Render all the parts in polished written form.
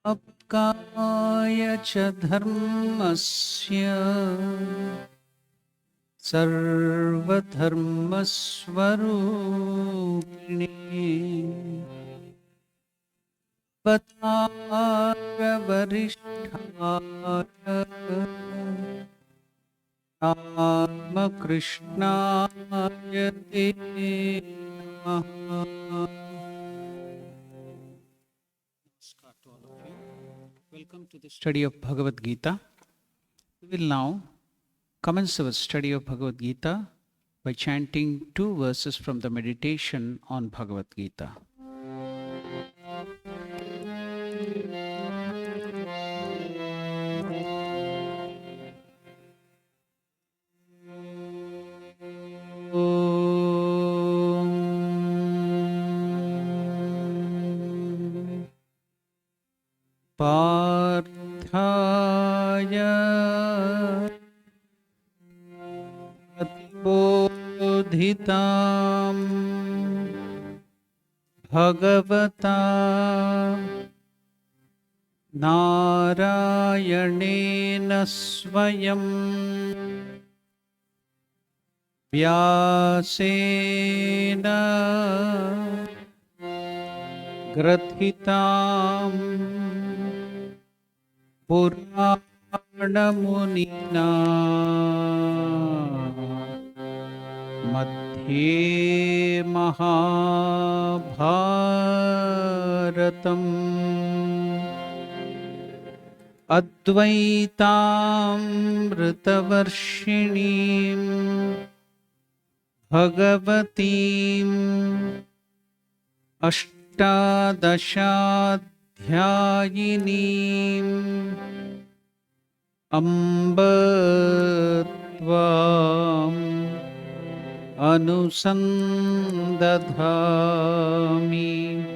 Apkaya cha dharmasya sarva dharmasvarupini Avatara varishtara Rama Krishnaya te namaha. Namaskar to all of you. Welcome to the study of Bhagavad Gita. We will now commence our study of Bhagavad Gita by chanting 2 verses from the meditation on Bhagavad Gita. Parthaya Bodhitam Bhagavata Narayanena Swayam Vyasena Grathitam Puranamunina Madhye Mahabharatam Advaitamritavarshinim Bhagavatim Ashtadashaadhyayinim Amba Tvam Anusandadhami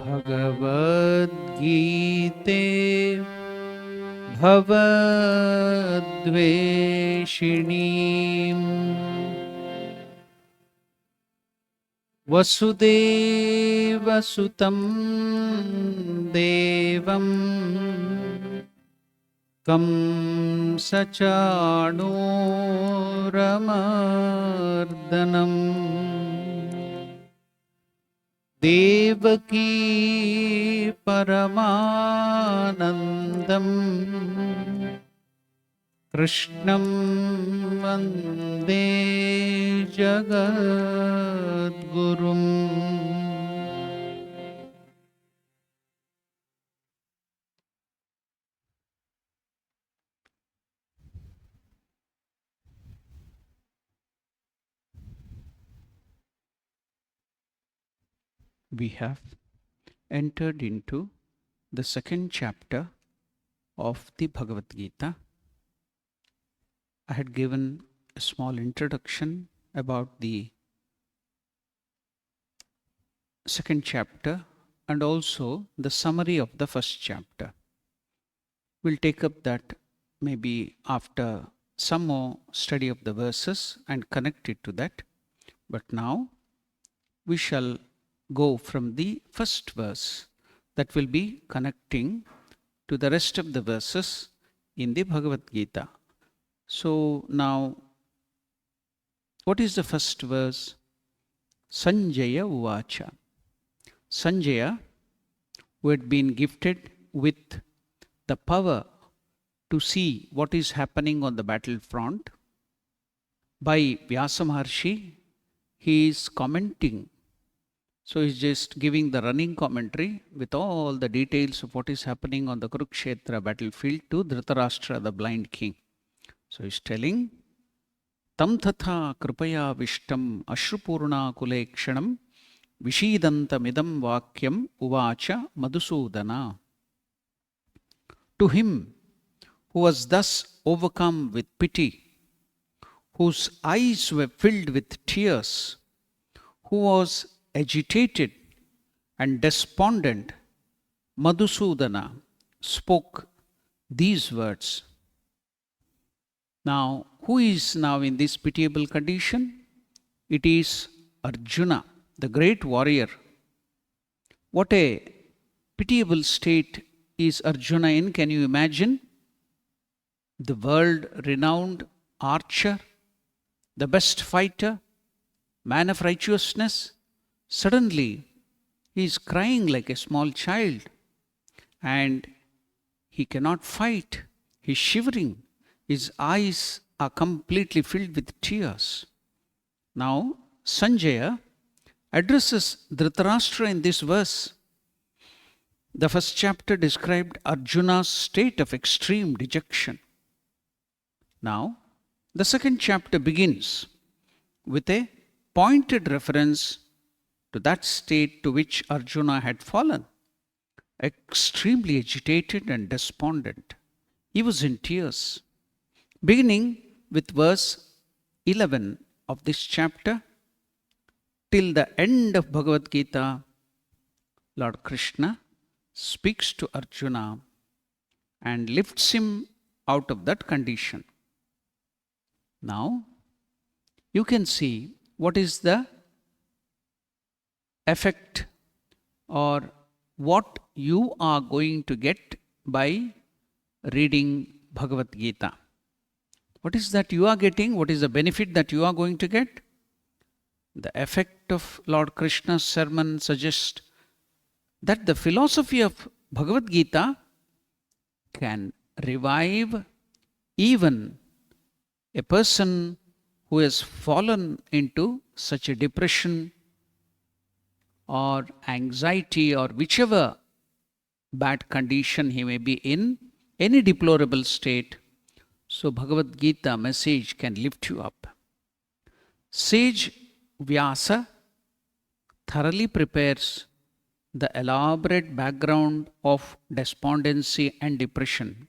Bhagavad Gita Bhavadveshinim Vasudeva Sutam Devam Kamsachanuramardhanam Devaki Paramanandam Krishnam Vande Jagadgurum. We have entered into the second chapter of the Bhagavad Gita. I had given a small introduction about the second chapter and also the summary of the first chapter. We'll take up that maybe after some more study of the verses and connect it to that. But now we shall go from the first verse that will be connecting to the rest of the verses in the Bhagavad Gita. So now, what is the first verse? Sanjaya Uvacha. Sanjaya, who had been gifted with the power to see what is happening on the battlefront, by Vyasa Maharshi, he is commenting. So he's just giving the running commentary with all the details of what is happening on the Kurukshetra battlefield to Dhritarashtra, the blind king. So he's telling, Tam tatha kripaya vishtam ashrupurna kulekshanam vishidantamidam vakyam uvacha madhusudana. To him who was thus overcome with pity, whose eyes were filled with tears, who was agitated and despondent, Madhusudana spoke these words. Now, who is now in this pitiable condition? It is Arjuna, the great warrior. What a pitiable state is Arjuna in, can you imagine? The world renowned archer, the best fighter, man of righteousness, suddenly he is crying like a small child and he cannot fight. He is shivering. His eyes are completely filled with tears. Now, Sanjaya addresses Dhritarashtra in this verse. The first chapter described Arjuna's state of extreme dejection. Now, the second chapter begins with a pointed reference to that state to which Arjuna had fallen, extremely agitated and despondent. He was in tears. Beginning with verse 11 of this chapter, till the end of Bhagavad Gita, Lord Krishna speaks to Arjuna and lifts him out of that condition. Now, you can see what is the effect or what you are going to get by reading Bhagavad Gita. What is that you are getting? What is the benefit that you are going to get? The effect of Lord Krishna's sermon suggests that the philosophy of Bhagavad Gita can revive even a person who has fallen into such a depression or anxiety or whichever bad condition he may be in, any deplorable state. So Bhagavad Gita message can lift you up. Sage Vyasa thoroughly prepares the elaborate background of despondency and depression.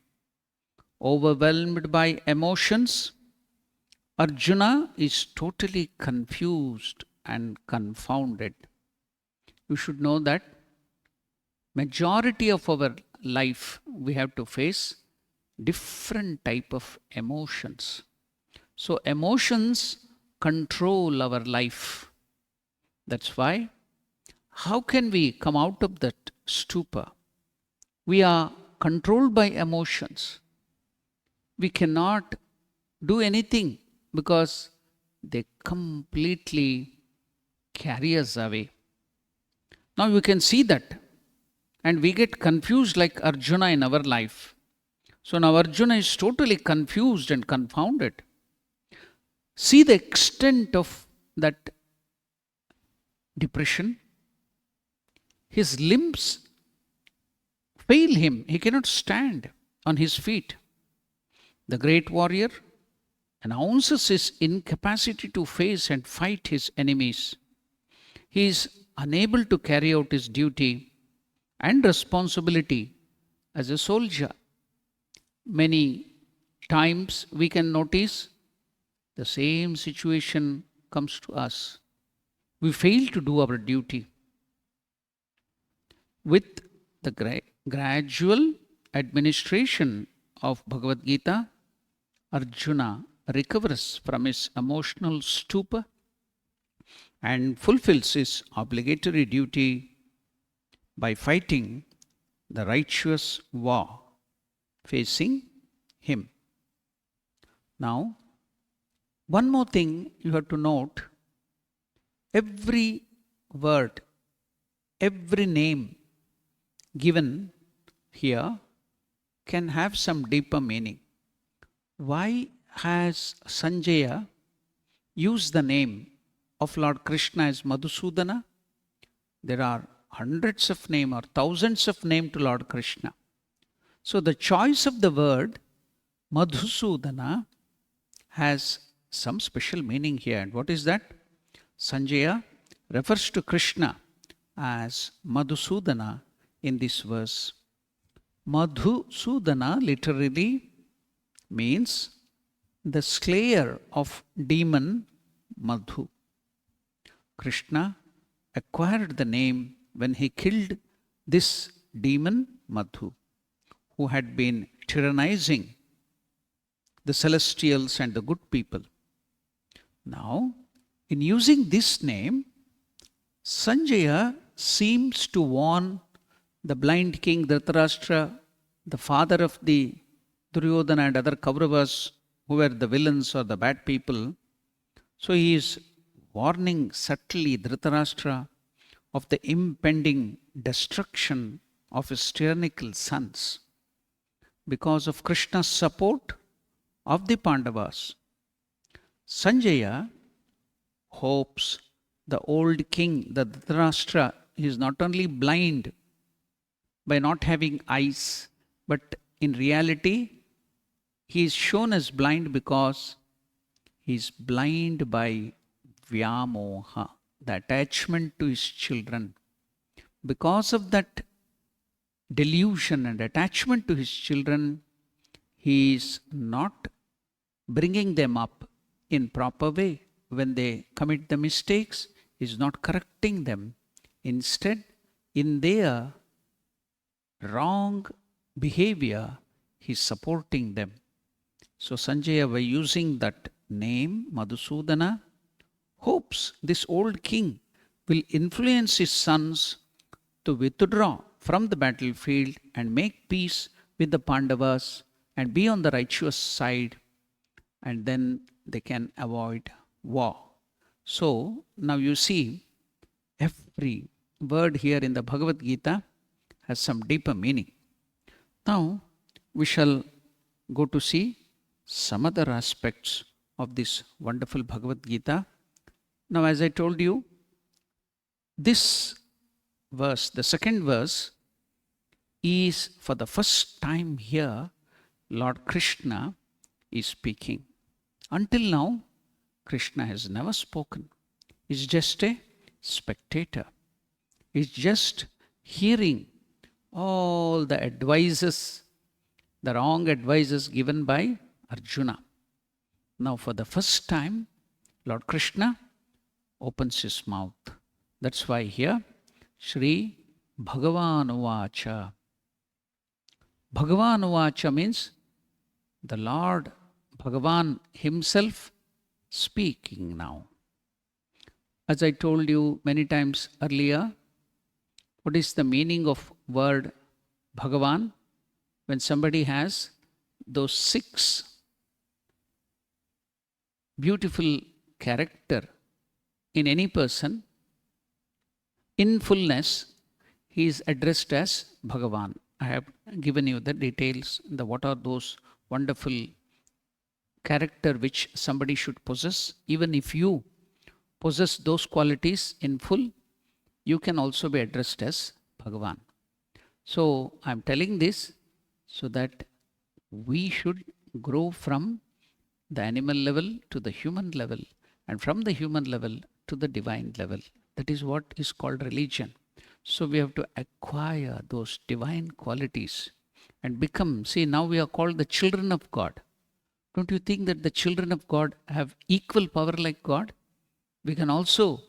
Overwhelmed by emotions, Arjuna is totally confused and confounded. You should know that majority of our life we have to face different type of emotions. So emotions control our life. That's why how can we come out of that stupor? We are controlled by emotions. We cannot do anything because they completely carry us away. Now you can see that, and we get confused like Arjuna in our life. So now Arjuna is totally confused and confounded. See the extent of that depression. His limbs fail him. He cannot stand on his feet. The great warrior announces his incapacity to face and fight his enemies. He is unable to carry out his duty and responsibility as a soldier. Many times we can notice the same situation comes to us. We fail to do our duty. With the gradual administration of Bhagavad Gita, Arjuna recovers from his emotional stupor and fulfills his obligatory duty by fighting the righteous war facing him. Now, one more thing you have to note, every word, every name given here can have some deeper meaning. Why has Sanjaya used the name of Lord Krishna as Madhusudana? There are hundreds of names or thousands of names to Lord Krishna. So the choice of the word Madhusudana has some special meaning here. And what is that? Sanjaya refers to Krishna as Madhusudana in this verse. Madhusudana literally means the slayer of demon Madhu. Krishna acquired the name when he killed this demon Madhu, who had been tyrannizing the celestials and the good people. Now, in using this name, Sanjaya seems to warn the blind king Dhritarashtra, the father of the Duryodhana and other Kauravas, who were the villains or the bad people. So he is warning subtly Dhritarashtra of the impending destruction of his tyrannical sons because of Krishna's support of the Pandavas. Sanjaya hopes the old king, the Dhritarashtra, is not only blind by not having eyes, but in reality, he is shown as blind because he is blind by Vyamoha, the attachment to his children. Because of that delusion and attachment to his children, he is not bringing them up in proper way. When they commit the mistakes, he is not correcting them. Instead, in their wrong behavior, he is supporting them. So Sanjaya, by using that name, Madhusudana, hopes this old king will influence his sons to withdraw from the battlefield and make peace with the Pandavas and be on the righteous side, and then they can avoid war. So now you see, every word here in the Bhagavad Gita has some deeper meaning. Now we shall go to see some other aspects of this wonderful Bhagavad Gita. Now, as I told you, this verse, the second verse, is for the first time here, Lord Krishna is speaking. Until now, Krishna has never spoken. He's just a spectator. He's just hearing all the advices, the wrong advices given by Arjuna. Now, for the first time, Lord Krishna opens his mouth. That's why here, Shri Bhagavan Uvacha. Bhagavan Uvacha means the Lord Bhagavan himself speaking now. As I told you many times earlier, what is the meaning of word Bhagavan? When somebody has those 6 beautiful character in any person, in fullness, he is addressed as Bhagavan. I have given you the details, what are those wonderful character which somebody should possess. Even if you possess those qualities in full, you can also be addressed as Bhagavan. So I am telling this so that we should grow from the animal level to the human level, and from the human level to the divine level. That is what is called religion. So we have to acquire those divine qualities and become, see, now we are called the children of God. Don't you think that the children of God have equal power like God? We can also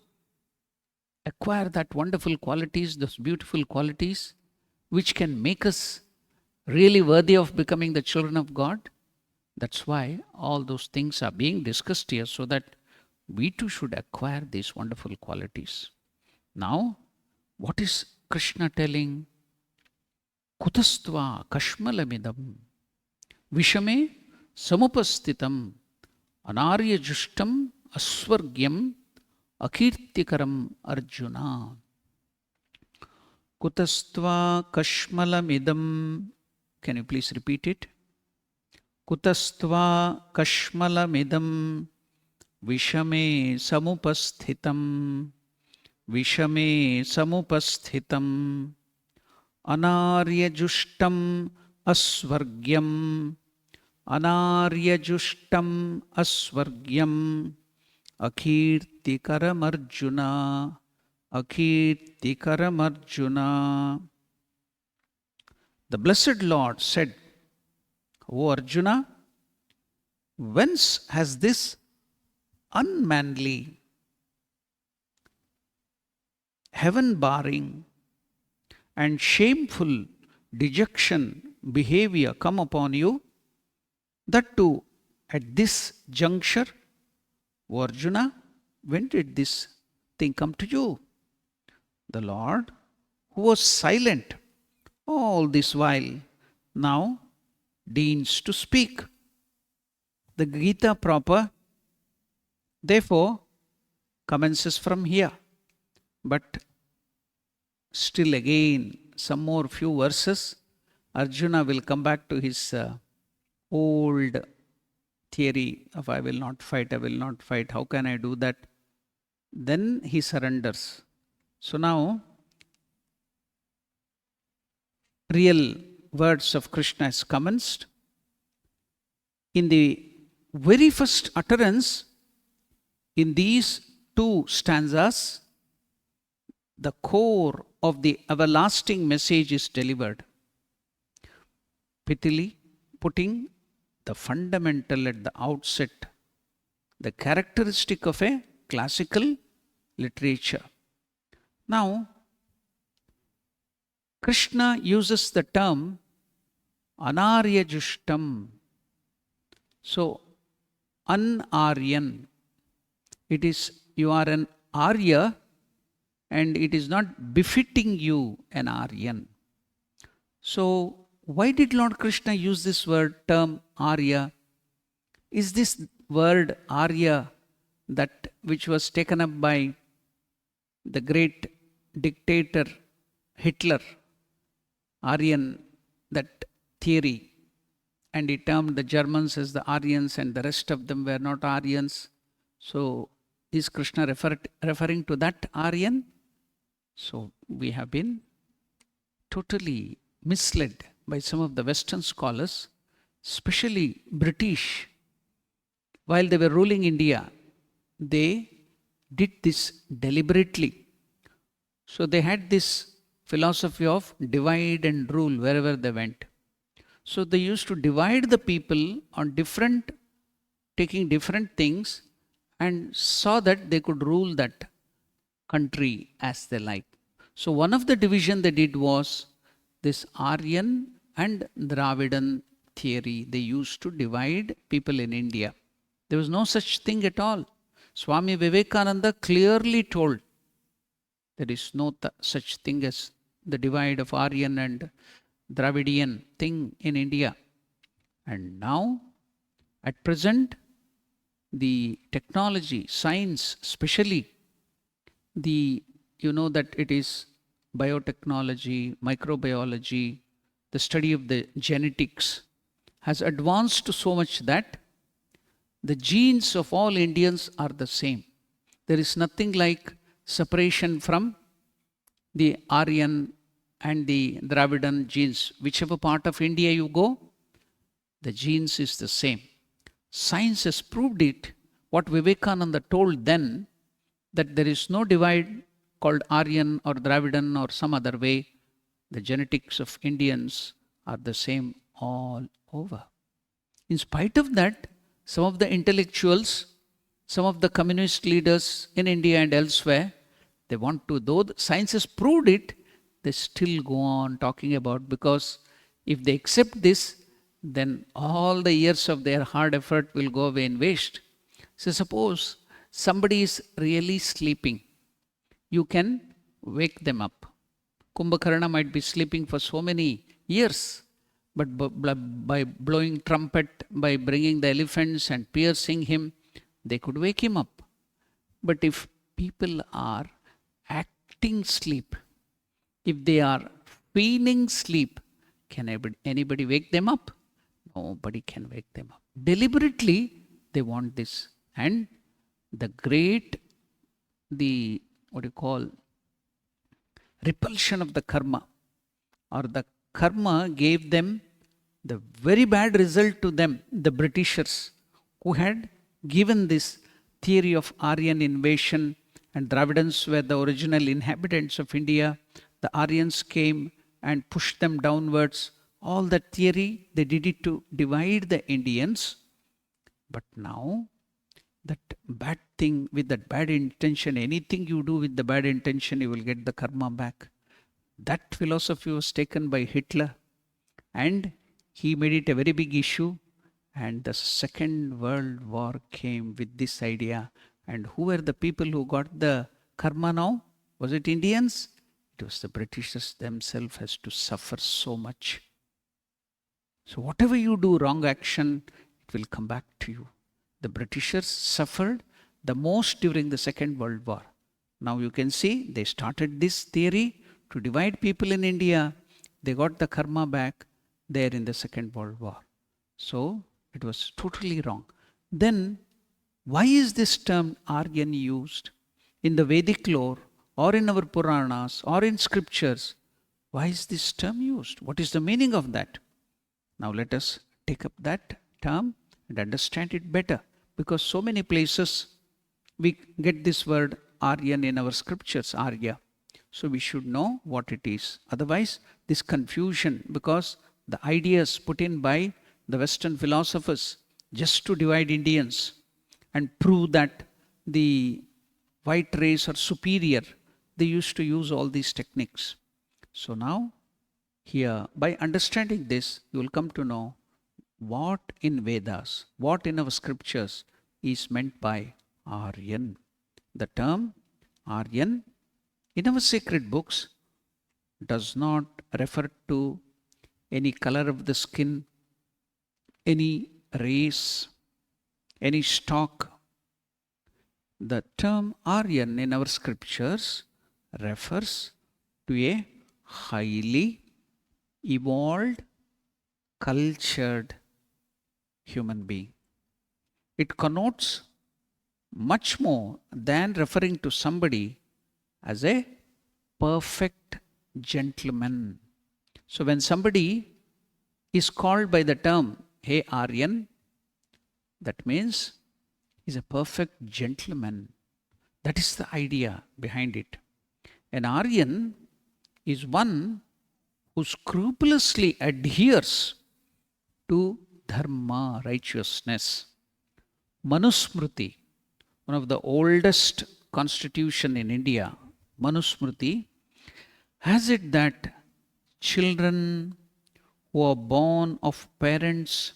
acquire that wonderful qualities, those beautiful qualities, which can make us really worthy of becoming the children of God. That's why all those things are being discussed here, so that we too should acquire these wonderful qualities. Now, what is Krishna telling? Kutastva kashmalamidam vishame samupastitam anarya justam asvargyam akirtikaram Arjuna. Kutastva kashmalamidam. Can you please repeat it? Kutastva kashmalamidam vishame samupasthitam vishame samupasthitam anaryajustam asvargyam anaryajustam asvargyam akirtikaram Arjuna akirtikaram Arjuna. The blessed Lord said, O Arjuna, Whence has this unmanly, heaven-barring and shameful dejection behavior come upon you? That too at this juncture, O Arjuna, when did this thing come to you? The Lord, who was silent all this while, now deigns to speak. The Gita proper, therefore, commences from here. But still again, some more few verses, Arjuna will come back to his old theory of I will not fight, I will not fight, how can I do that? Then he surrenders. So now, real words of Krishna has commenced. In the very first utterance, in these two stanzas, the core of the everlasting message is delivered. Prettily putting the fundamental at the outset, the characteristic of a classical literature. Now, Krishna uses the term Anaryajustam. So, un-Aryan. It is, you are an Arya and it is not befitting you an Aryan. So, why did Lord Krishna use this term Arya? Is this word Arya that which was taken up by the great dictator Hitler, Aryan, that theory, and he termed the Germans as the Aryans and the rest of them were not Aryans. So is Krishna referring to that Aryan? So we have been totally misled by some of the Western scholars, especially British. While they were ruling India, they did this deliberately. So they had this philosophy of divide and rule wherever they went. So they used to divide the people on taking different things, and saw that they could rule that country as they like. So one of the division they did was this Aryan and Dravidan theory. They used to divide people in India. There was no such thing at all. Swami Vivekananda clearly told there is no such thing as the divide of Aryan and Dravidian thing in India. And now, at present, the technology, science, especially that it is biotechnology, microbiology, the study of the genetics has advanced so much that the genes of all Indians are the same. There is nothing like separation from the Aryan and the Dravidan genes. Whichever part of India you go, the genes is the same. Science has proved it, what Vivekananda told then, that there is no divide called Aryan or Dravidan or some other way. The genetics of Indians are the same all over. In spite of that, some of the intellectuals, some of the communist leaders in India and elsewhere, they want to, though science has proved it, they still go on talking about, because if they accept this, then all the years of their hard effort will go away in waste. So suppose somebody is really sleeping, you can wake them up. Kumbhakarna might be sleeping for so many years, but by blowing trumpet, by bringing the elephants and piercing him, they could wake him up. But if people are acting sleep, if they are feigning sleep, can anybody wake them up? Nobody can wake them up. Deliberately, they want this. And the repulsion of the karma, or the karma gave them the very bad result to them, the Britishers, who had given this theory of Aryan invasion, and Dravidans were the original inhabitants of India. The Aryans came and pushed them downwards. All that theory, they did it to divide the Indians. But now, that bad thing with that bad intention, anything you do with the bad intention, you will get the karma back. That philosophy was taken by Hitler, and he made it a very big issue. And the Second World War came with this idea. And who were the people who got the karma now? Was it Indians? It was the Britishers themselves has to suffer so much. So whatever you do, wrong action, it will come back to you. The Britishers suffered the most during the Second World War. Now you can see they started this theory to divide people in India. They got the karma back there in the Second World War. So it was totally wrong. Then why is this term Aryan used in the Vedic lore or in our Puranas or in scriptures? Why is this term used? What is the meaning of that? Now let us take up that term and understand it better, because so many places we get this word Aryan in our scriptures, Arya. So we should know what it is. Otherwise, this confusion, because the ideas put in by the Western philosophers just to divide Indians and prove that the white race are superior, they used to use all these techniques. So now, here, by understanding this, you will come to know what in Vedas, what in our scriptures is meant by Aryan. The term Aryan in our sacred books does not refer to any color of the skin, any race, any stock. The term Aryan in our scriptures refers to a highly evolved, cultured human being. It connotes much more than referring to somebody as a perfect gentleman. So when somebody is called by the term, hey Aryan, that means he's a perfect gentleman. That is the idea behind it. An Aryan is one who scrupulously adheres to dharma, righteousness. Manusmriti, one of the oldest constitution in India, Manusmriti, has it that children who are born of parents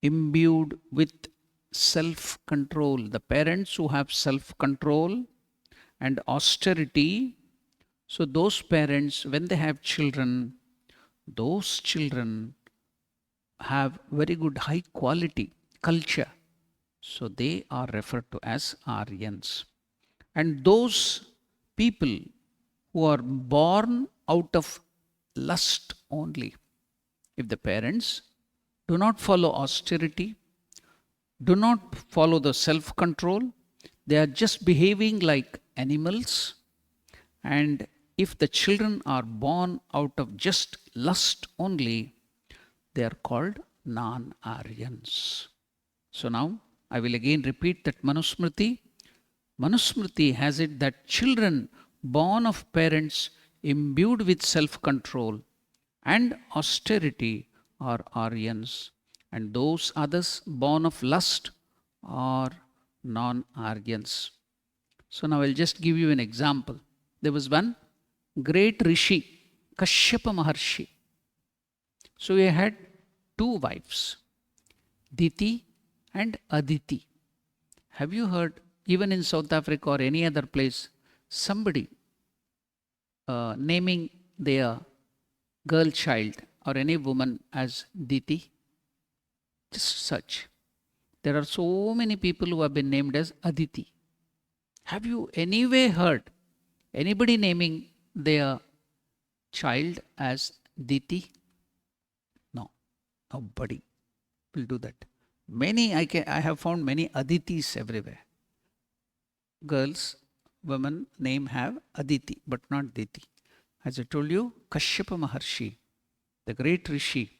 imbued with self-control, the parents who have self-control and austerity, so those parents, when they have children, those children have very good high quality culture. So they are referred to as Aryans. And those people who are born out of lust only, if the parents do not follow austerity, do not follow the self-control, they are just behaving like animals. And if the children are born out of just lust only, they are called non-Aryans. So now I will again repeat that Manusmriti. Manusmriti has it that children born of parents imbued with self-control and austerity are Aryans, and those others born of lust are non-Aryans. So now I'll just give you an example. There was one great Rishi, Kashyapa Maharshi. So he had two wives, Diti and Aditi. Have you heard, even in South Africa or any other place, somebody naming their girl child or any woman as Diti? Just search. There are so many people who have been named as Aditi. Have you anyway heard anybody naming their child as Diti? No, nobody will do that. I have found many Aditis everywhere. Girls, women name have Aditi, but not Diti. As I told you, Kashyapa Maharshi, the great Rishi,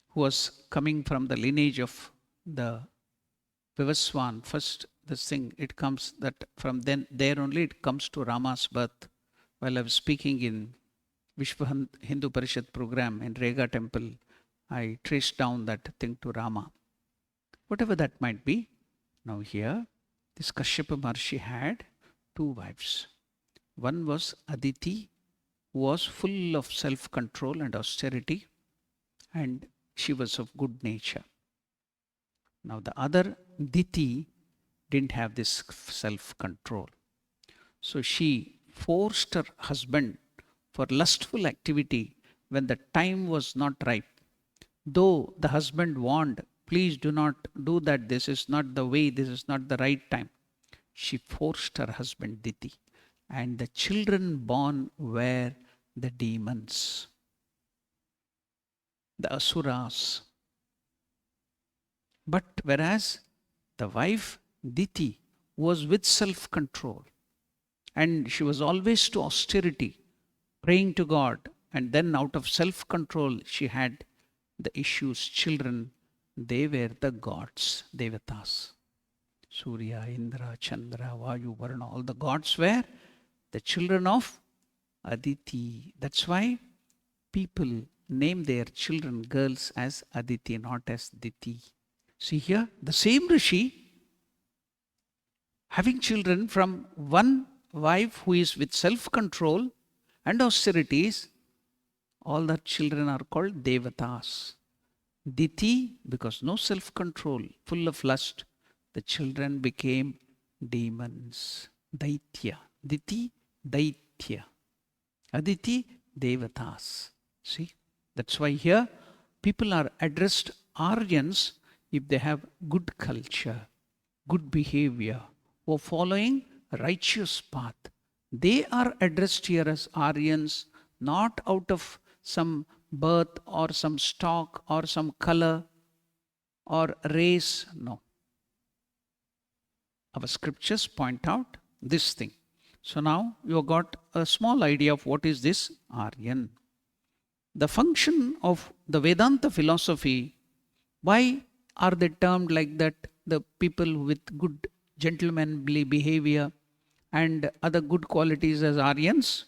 who was coming from the lineage of the Vivaswan. First, this thing, it comes that from then, there only it comes to Rama's birth. While I was speaking in Vishwa Hindu Parishad program in Rega temple, I traced down that thing to Rama. whatever that might be. Now here, this Kashyapa Maharshi had two wives. One was Aditi, who was full of self-control and austerity, and she was of good nature. Now the other, Diti, didn't have this self-control. So she forced her husband for lustful activity when the time was not ripe. Though the husband warned, please do not do that, this is not the way, this is not the right time. She forced her husband Diti, and the children born were the demons, the asuras. But whereas the wife Diti was with self-control, and she was always to austerity, praying to God, and then out of self-control she had the issues, children, they were the gods, devatas. Surya, Indra, Chandra, Vayu, Varuna, all the gods were the children of Aditi. That's why people name their children, girls, as Aditi, not as Diti. See here, the same Rishi having children from one wife who is with self-control and austerities, all the children are called devatas. Diti, because no self-control, full of lust, the children became demons. Daitya. Diti, Daitya. Aditi, devatas. See, that's why here people are addressed Aryans if they have good culture, good behavior, or following righteous path. They are addressed here as Aryans, not out of some birth or some stock or some color or race. No. Our scriptures point out this thing. So now you have got a small idea of what is this Aryan. The function of the Vedanta philosophy, why are they termed like that? The people with good gentlemanly behavior and other good qualities as Aryans.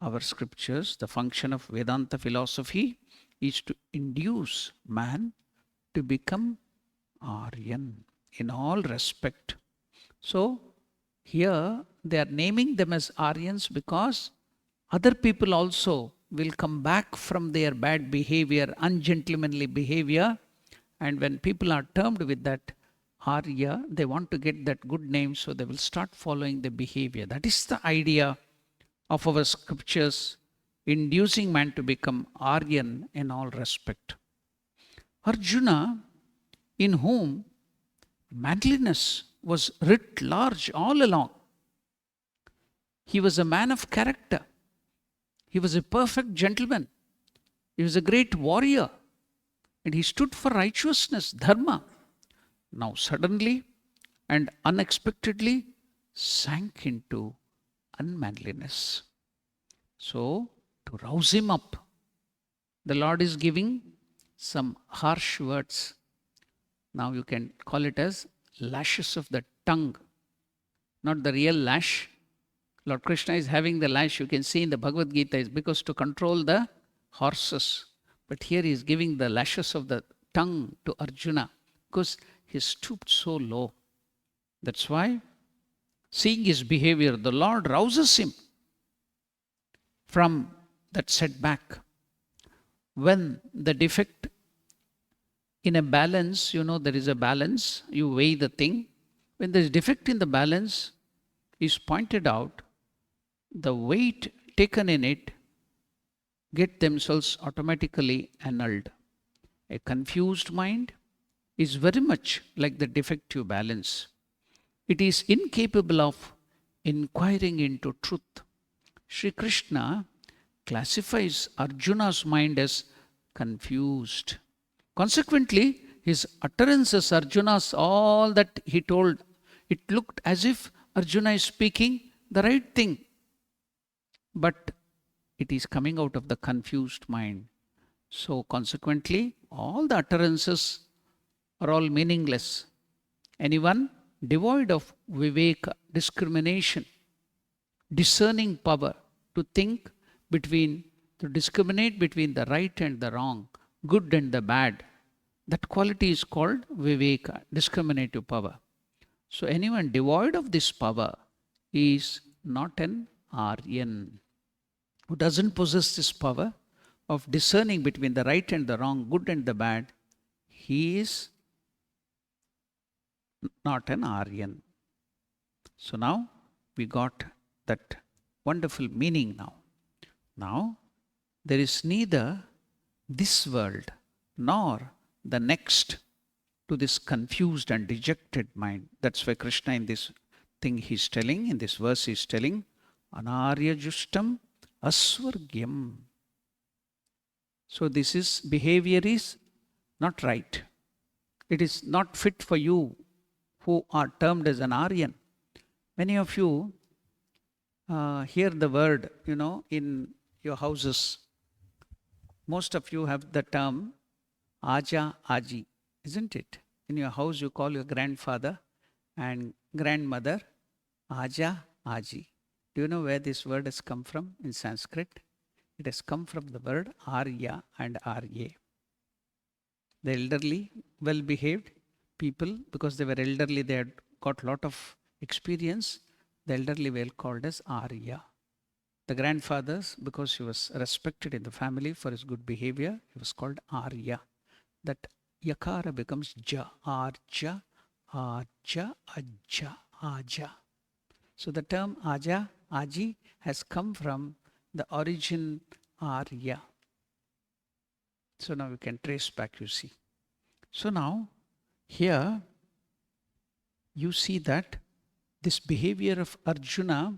Our scriptures, the function of Vedanta philosophy is to induce man to become Aryan in all respect. So here they are naming them as Aryans because other people also will come back from their bad behavior, ungentlemanly behavior, and when people are termed with that Arya, they want to get that good name, so they will start following the behavior. That is the idea of our scriptures, inducing man to become Aryan in all respect. Arjuna, in whom manliness was writ large all along, he was a man of character. He was a perfect gentleman. He was a great warrior. And he stood for righteousness, dharma. Now suddenly and unexpectedly sank into unmanliness. So, to rouse him up, the Lord is giving some harsh words. Now you can call it as lashes of the tongue, not the real lash. Lord Krishna is having the lash, you can see in the Bhagavad Gita, is because to control the horses. But here he is giving the lashes of the tongue to Arjuna because he stooped so low. That's why, seeing his behavior, the Lord rouses him from that setback. When the defect in a balance, there is a balance, you weigh the thing. When there is defect in the balance is pointed out, the weight taken in it get themselves automatically annulled. A confused mind is very much like the defective balance. It is incapable of inquiring into truth. Sri Krishna classifies Arjuna's mind as confused. Consequently, his utterances, Arjuna's, all that he told, it looked as if Arjuna is speaking the right thing. But it is coming out of the confused mind. So consequently, all the utterances are all meaningless. Anyone devoid of viveka, discrimination, discerning power, to think between, to discriminate between the right and the wrong, good and the bad, That quality is called viveka, discriminative power. So anyone devoid of this power is not an Aryan. Who doesn't possess this power of discerning between the right and the wrong, good and the bad, he is not an Aryan. So now we got that wonderful meaning now. Now, there is neither this world nor the next to this confused and dejected mind. That's why Krishna in this thing he's telling, in this verse he's telling, Anarya Justam Aswargyam. So this is, behavior is not right. It is not fit for you who are termed as an Aryan. Many of you hear the word, in your houses. Most of you have the term Aja Aji, isn't it? In your house you call your grandfather and grandmother Aja Aji. Do you know where this word has come from in Sanskrit? It has come from the word Arya and Arye. The elderly, well-behaved people, because they were elderly, they had got a lot of experience. The elderly were called as Arya. The grandfathers, because he was respected in the family for his good behavior, he was called Arya. That Yakara becomes Ja, Arja, Arja, Ajja, Aja. So the term Aja, Aji has come from the origin Arya. So now we can trace back, you see. So now, here, you see that this behavior of Arjuna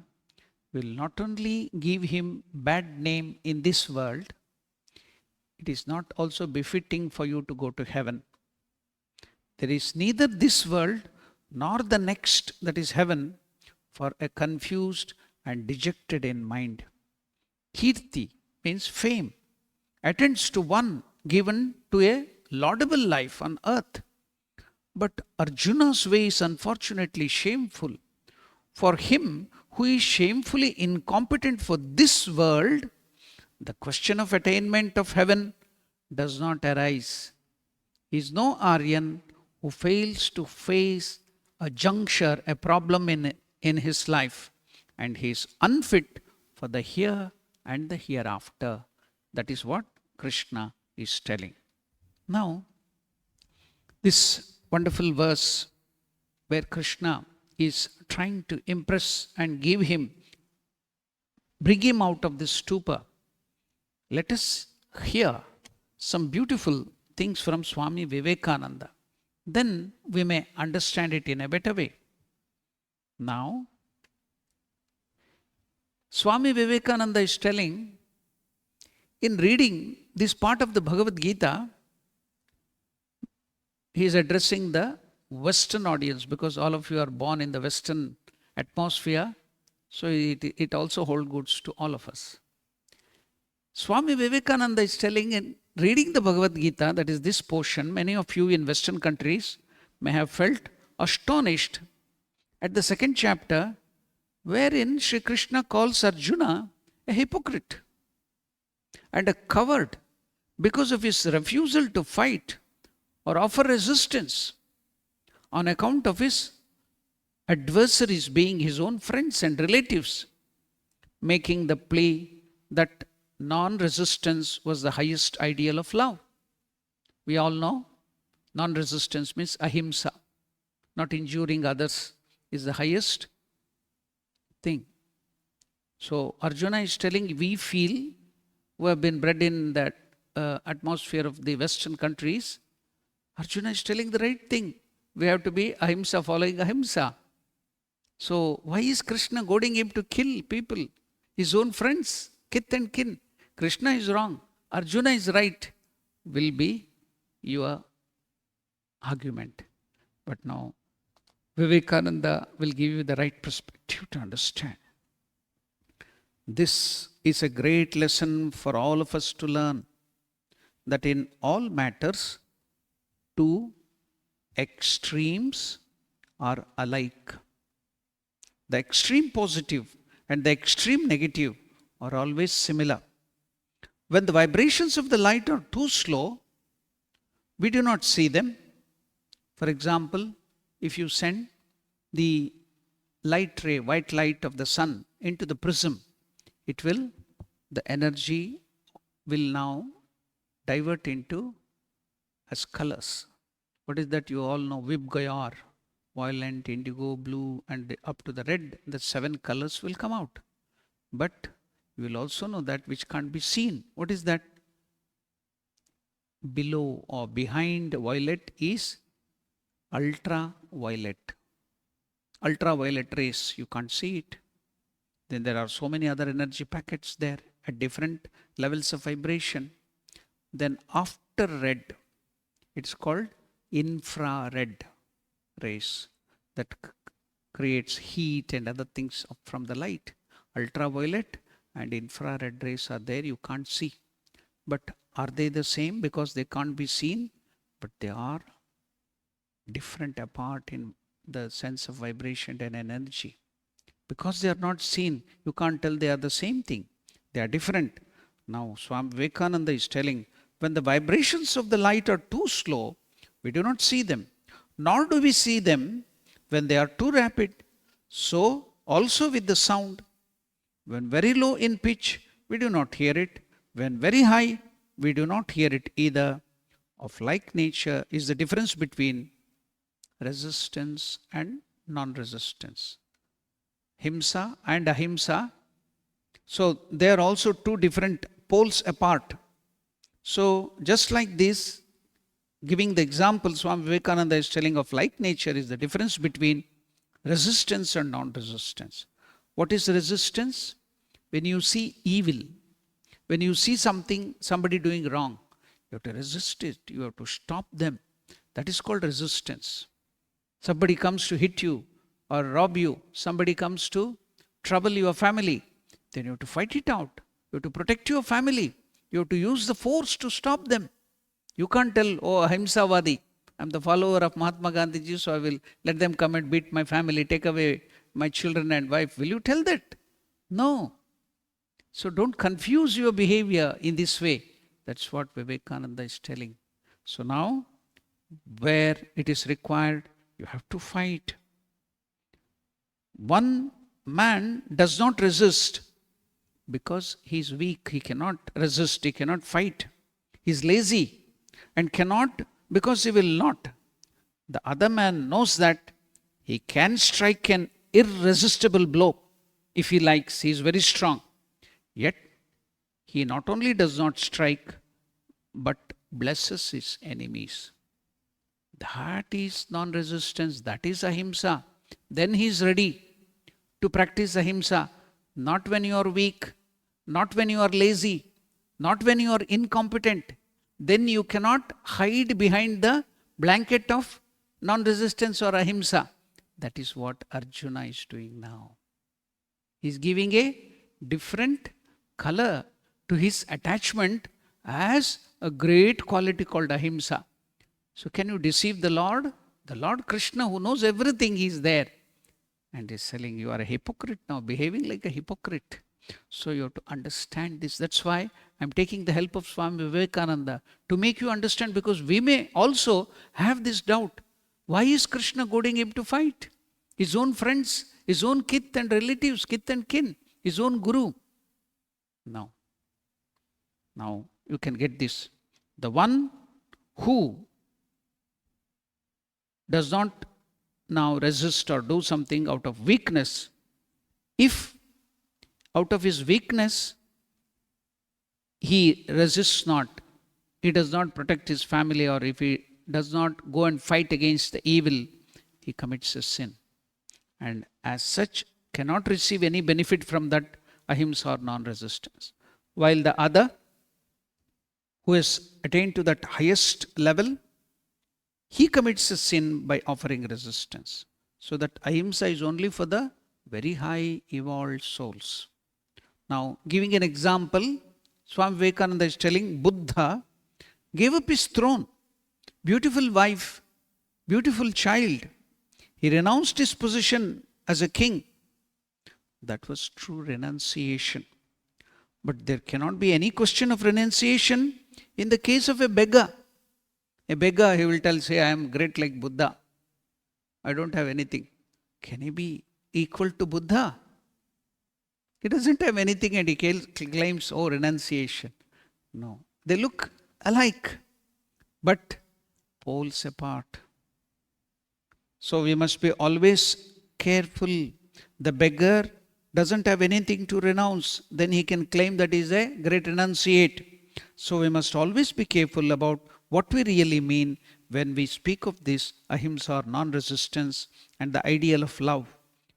will not only give him bad name in this world, it is not also befitting for you to go to heaven. There is neither this world nor the next, that is heaven, for a confused and dejected in mind. Kirti means fame, attends to one given to a laudable life on earth. But Arjuna's way is unfortunately shameful. For him who is shamefully incompetent for this world, the question of attainment of heaven does not arise. He is no Aryan who fails to face a juncture, a problem in his life, and he is unfit for the here and the hereafter. That is what Krishna is telling. Now, this wonderful verse where Krishna is trying to impress and bring him out of this stupor. Let us hear some beautiful things from Swami Vivekananda. Then we may understand it in a better way. Now, Swami Vivekananda is telling, in reading this part of the Bhagavad Gita, he is addressing the Western audience, because all of you are born in the Western atmosphere, so it also holds good to all of us. Swami Vivekananda is telling, in reading the Bhagavad Gita, that is this portion, many of you in Western countries may have felt astonished at the second chapter, wherein Sri Krishna calls Arjuna a hypocrite and a coward because of his refusal to fight or offer resistance on account of his adversaries being his own friends and relatives, making the plea that non-resistance was the highest ideal of love. We all know non-resistance means ahimsa. Not injuring others is the highest thing. So Arjuna is telling, we feel, who have been bred in that atmosphere of the Western countries, Arjuna is telling the right thing. We have to be ahimsa, following ahimsa. So why is Krishna goading him to kill people, his own friends, kith and kin? Krishna is wrong, Arjuna is right, will be your argument. But now Vivekananda will give you the right perspective to understand. This is a great lesson for all of us to learn, that in all matters, two extremes are alike. The extreme positive and the extreme negative are always similar. When the vibrations of the light are too slow, We do not see them. For example, if you send the light ray, white light of the sun into the prism, the energy will now divert into as colors. What is that? You all know Vibgayar, violet, indigo, blue, and up to the red. The 7 colors will come out. But you will also know that which can't be seen. What is that? Below or behind violet is ultraviolet. Ultraviolet rays, you can't see it. Then there are so many other energy packets there at different levels of vibration. Then after red, it's called infrared rays that creates heat and other things from the light. Ultraviolet and infrared rays are there, you can't see. But are they the same? Because they can't be seen, but they are different apart in the sense of vibration and energy. Because they are not seen, you can't tell they are the same thing. They are different. Now, Swami Vivekananda is telling, when the vibrations of the light are too slow, we do not see them. Nor do we see them when they are too rapid. So, also with the sound. When very low in pitch, we do not hear it. When very high, we do not hear it either. Of like nature is the difference between resistance and non-resistance. Himsa and ahimsa. So they are also 2 different poles apart. So just like this, giving the example, Swami Vivekananda is telling of like nature is the difference between resistance and non-resistance. What is resistance? When you see evil, when you see somebody doing wrong, you have to resist it, you have to stop them. That is called resistance. Somebody comes to hit you or rob you, somebody comes to trouble your family, then you have to fight it out. You have to protect your family. You have to use the force to stop them. You can't tell, oh, ahimsavadi, I'm the follower of Mahatma Gandhiji, so I will let them come and beat my family, take away my children and wife. Will you tell that? No. So don't confuse your behavior in this way. That's what Vivekananda is telling. So now, where it is required, you have to fight. One man does not resist because he is weak. He cannot resist. He cannot fight. He is lazy and cannot because he will not. The other man knows that he can strike an irresistible blow if he likes. He is very strong. Yet, he not only does not strike, but blesses his enemies. That is non-resistance. That is ahimsa. Then he is ready to practice ahimsa. Not when you are weak, not when you are lazy, not when you are incompetent. Then you cannot hide behind the blanket of non-resistance or ahimsa. That is what Arjuna is doing now. He is giving a different color to his attachment as a great quality called ahimsa. So can you deceive the Lord? The Lord Krishna, who knows everything, he is there. And he's telling you are a hypocrite now, behaving like a hypocrite. So you have to understand this. That's why I'm taking the help of Swami Vivekananda to make you understand, because we may also have this doubt. Why is Krishna goading him to fight? His own friends, his own kith and relatives, kith and kin, his own guru. Now you can get this. The one who does not now resist or do something out of weakness, if out of his weakness he resists not, he does not protect his family, or if he does not go and fight against the evil, he commits a sin. And as such cannot receive any benefit from that ahimsa or non-resistance. While the other, who has attained to that highest level, he commits a sin by offering resistance. So that ahimsa is only for the very high evolved souls. Now, giving an example, Swami Vivekananda is telling Buddha gave up his throne, beautiful wife, beautiful child. He renounced his position as a king. That was true renunciation. But there cannot be any question of renunciation in the case of a beggar. A beggar, he will tell, say, I am great like Buddha. I don't have anything. Can he be equal to Buddha? He doesn't have anything and he claims, oh, renunciation. No. They look alike, but poles apart. So we must be always careful. The beggar doesn't have anything to renounce. Then he can claim that he is a great renunciate. So we must always be careful about what we really mean when we speak of this ahimsa or non-resistance and the ideal of love.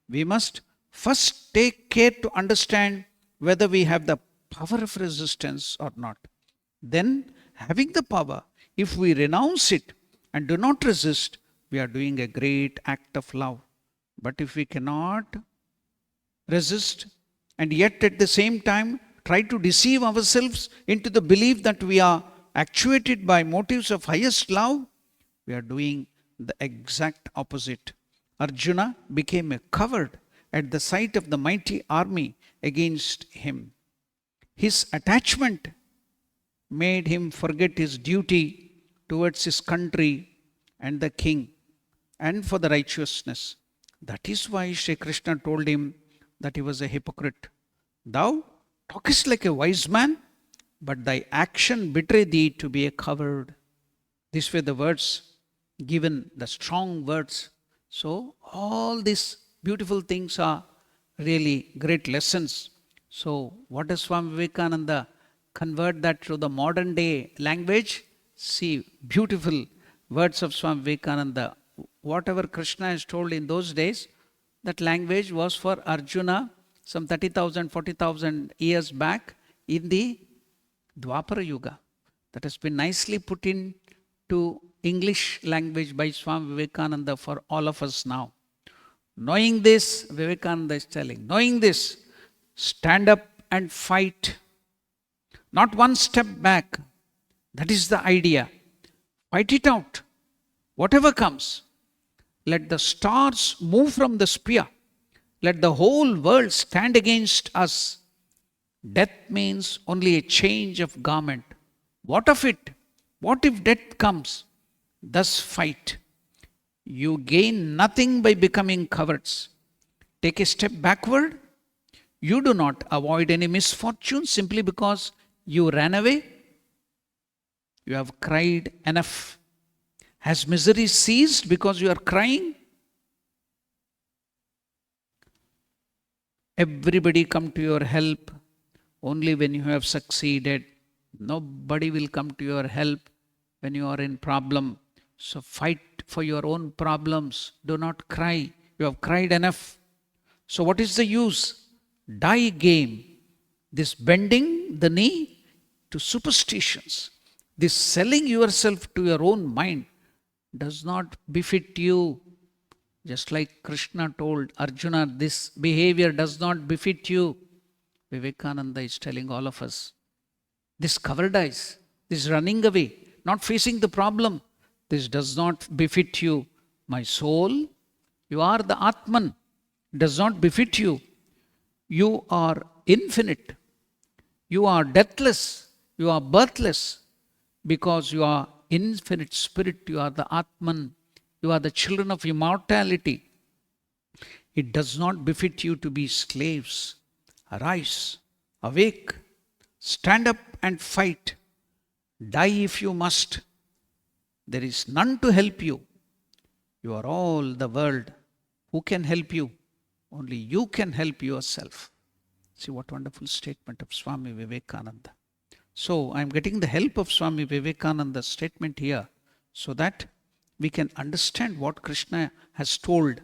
We must first take care to understand whether we have the power of resistance or not. Then, having the power, if we renounce it and do not resist, we are doing a great act of love. But if we cannot resist and yet at the same time try to deceive ourselves into the belief that we are actuated by motives of highest love, we are doing the exact opposite. Arjuna became a coward at the sight of the mighty army against him. His attachment made him forget his duty towards his country and the king and for the righteousness. That is why Sri Krishna told him that he was a hypocrite. Thou talkest like a wise man, but thy action betray thee to be a coward. These were the words given, the strong words. So all these beautiful things are really great lessons. So what does Swami Vivekananda convert that to the modern day language? See, beautiful words of Swami Vivekananda. Whatever Krishna has told in those days, that language was for Arjuna some 30,000, 40,000 years back in the Dwapara Yuga. That has been nicely put into English language by Swami Vivekananda for all of us now. Knowing this, Vivekananda is telling, knowing this, stand up and fight. Not one step back. That is the idea. Fight it out. Whatever comes. Let the stars move from the spear. Let the whole world stand against us. Death means only a change of garment. What of it? What if death comes? Thus fight. You gain nothing by becoming cowards. Take a step backward. You do not avoid any misfortune simply because you ran away. You have cried enough. Has misery ceased because you are crying? Everybody come to your help only when you have succeeded. Nobody will come to your help when you are in problem. So fight for your own problems. Do not cry. You have cried enough. So what is the use? Die game. This bending the knee to superstitions. This selling yourself to your own mind does not befit you. Just like Krishna told Arjuna, this behavior does not befit you. Vivekananda is telling all of us, this cowardice, this running away, not facing the problem, this does not befit you. My soul, you are the Atman, does not befit you. You are infinite. You are deathless. You are birthless. Because you are infinite spirit, you are the Atman. You are the children of immortality. It does not befit you to be slaves. Arise, awake, stand up and fight. Die if you must. There is none to help you. You are all the world. Who can help you? Only you can help yourself. See what wonderful statement of Swami Vivekananda. So I am getting the help of Swami Vivekananda's statement here so that we can understand what Krishna has told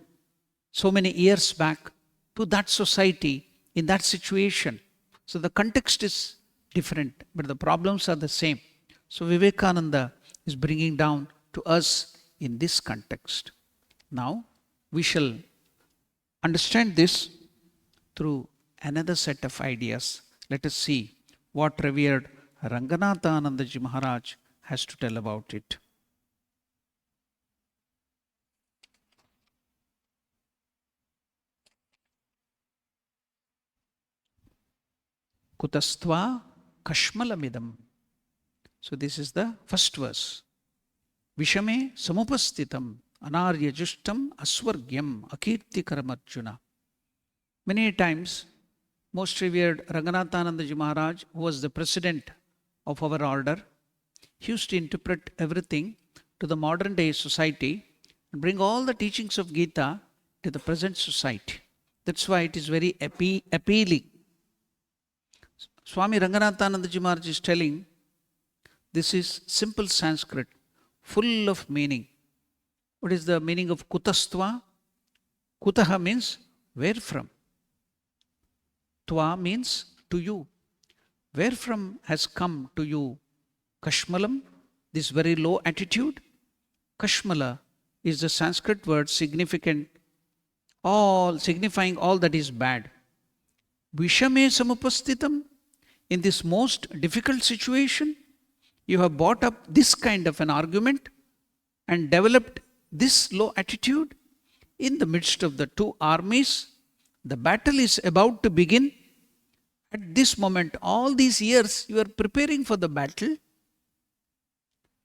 so many years back to that society in that situation. So the context is different, but the problems are the same. So Vivekananda is bringing down to us in this context. Now we shall understand this through another set of ideas. Let us see what Revered Ranganathanandaji Maharaj has to tell about it. Kutastva kashmalamidam. So this is the first verse. Vishame samupastitam anarya justam aswargyam akirtikaram Arjuna. Many times, most revered Ranganathanandaji Maharaj, who was the president of our order, he used to interpret everything to the modern day society and bring all the teachings of Gita to the present society. That's why it is very appealing. Swami Ranganathanandaji Maharaj is telling, this is simple Sanskrit, full of meaning. What is the meaning of kutastva? Kutaha means where from. Tva means to you. Where from has come to you Kashmalam, this very low attitude? Kashmala is the Sanskrit word signifying all that is bad. Vishame samupastitam, in this most difficult situation, you have brought up this kind of an argument and developed this low attitude in the midst of the two armies. The battle is about to begin. At this moment, all these years, you are preparing for the battle.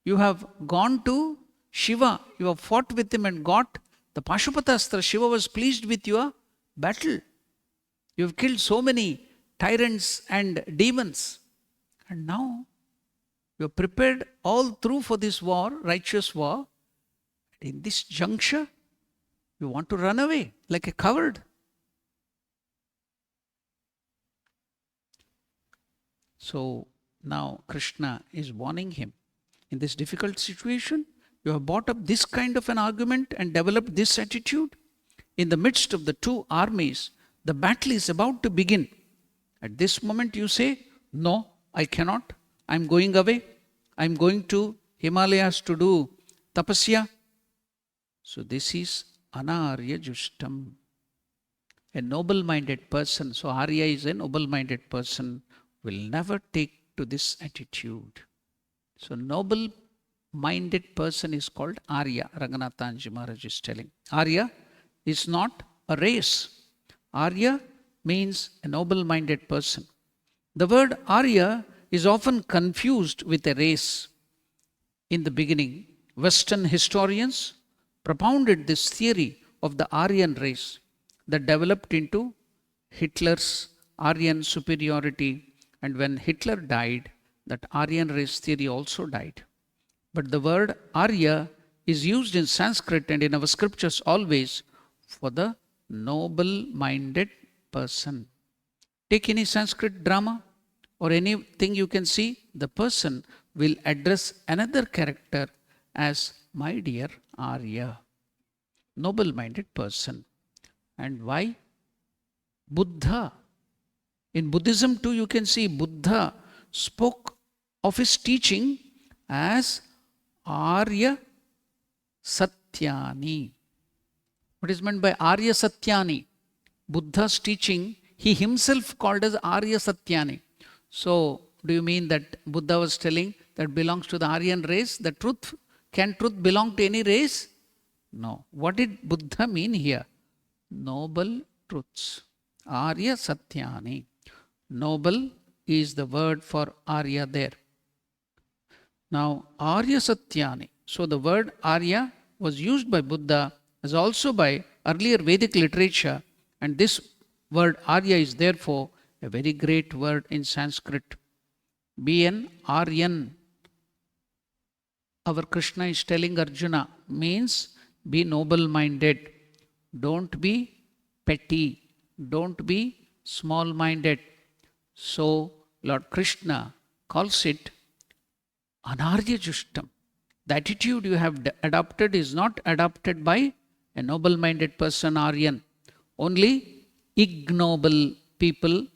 You have gone to Shiva, you have fought with him and got the Pashupatastra. Shiva was pleased with your battle. You have killed so many tyrants and demons. And now, you have prepared all through for this war, righteous war. In this juncture, you want to run away like a coward. So now Krishna is warning him. In this difficult situation, you have brought up this kind of an argument and developed this attitude. In the midst of the two armies, the battle is about to begin. At this moment you say, no, I cannot. I am going away. I am going to Himalayas to do tapasya. So this is anarya justam. A noble-minded person, so Arya is a noble-minded person, will never take to this attitude. So noble-minded person is called Arya, Ranganathanji Maharaj is telling. Arya is not a race. Arya means a noble-minded person. The word Arya is often confused with a race. In the beginning, Western historians propounded this theory of the Aryan race that developed into Hitler's Aryan superiority. And when Hitler died, that Aryan race theory also died. But the word Arya is used in Sanskrit and in our scriptures always for the noble-minded person. Take any Sanskrit drama or anything you can see, the person will address another character as my dear Arya, noble-minded person. And why? Buddha. In Buddhism too, you can see Buddha spoke of his teaching as Arya Satyani. What is meant by Arya Satyani? Buddha's teaching, he himself called as Arya Satyani. So, do you mean that Buddha was telling that belongs to the Aryan race? The truth, can truth belong to any race? No. What did Buddha mean here? Noble truths. Arya Satyani. Noble is the word for Arya there. Now, Arya Satyani. So, the word Arya was used by Buddha as also by earlier Vedic literature, and this word Arya is therefore a very great word in Sanskrit. Be an Aryan. Our Krishna is telling Arjuna, means be noble-minded. Don't be petty. Don't be small-minded. So, Lord Krishna calls it Anarya Justam. The attitude you have adopted is not adopted by a noble-minded person, Aryan. Only ignoble people,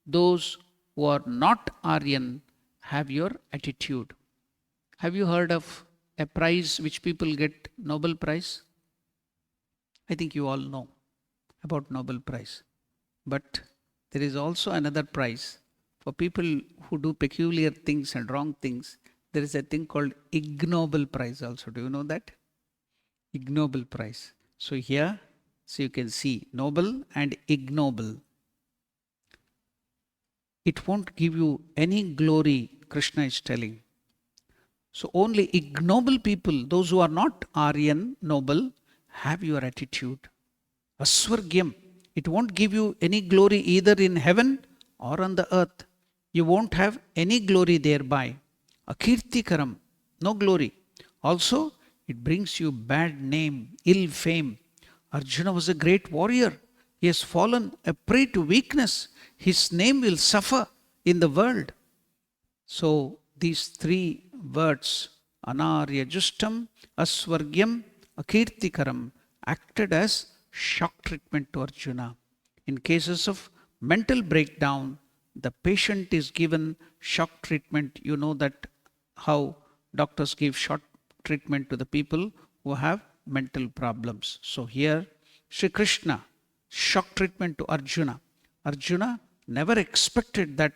those who are not Aryan, have your attitude. Have you heard of a prize which people get, Nobel Prize? I think you all know about Nobel Prize. But there is also another prize for people who do peculiar things and wrong things. There is a thing called ignoble prize also. Do you know that? Ignoble prize. So here, so you can see noble and ignoble. It won't give you any glory, Krishna is telling. So only ignoble people, those who are not Aryan, noble, have your attitude. Aswargyam. It won't give you any glory either in heaven or on the earth. You won't have any glory thereby. Akirtikaram. No glory. Also, it brings you bad name, ill fame. Arjuna was a great warrior. He has fallen a prey to weakness. His name will suffer in the world. So these three words, Anarya Justam, Aswargyam, Akirtikaram, acted as shock treatment to Arjuna. In cases of mental breakdown, the patient is given shock treatment. You know that how doctors give shock treatment to the people who have mental problems. So here, Sri Krishna, shock treatment to Arjuna. Arjuna never expected that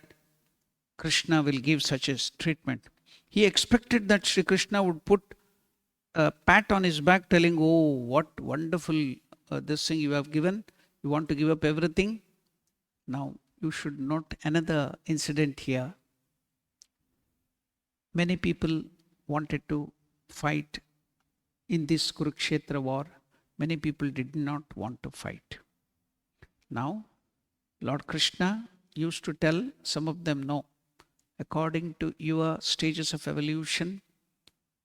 Krishna will give such a treatment. He expected that Sri Krishna would put a pat on his back telling, oh, what wonderful this thing you have given. You want to give up everything? Now, you should note another incident here. Many people wanted to fight in this Kurukshetra war. Many people did not want to fight. Now, Lord Krishna used to tell some of them, no, according to your stages of evolution,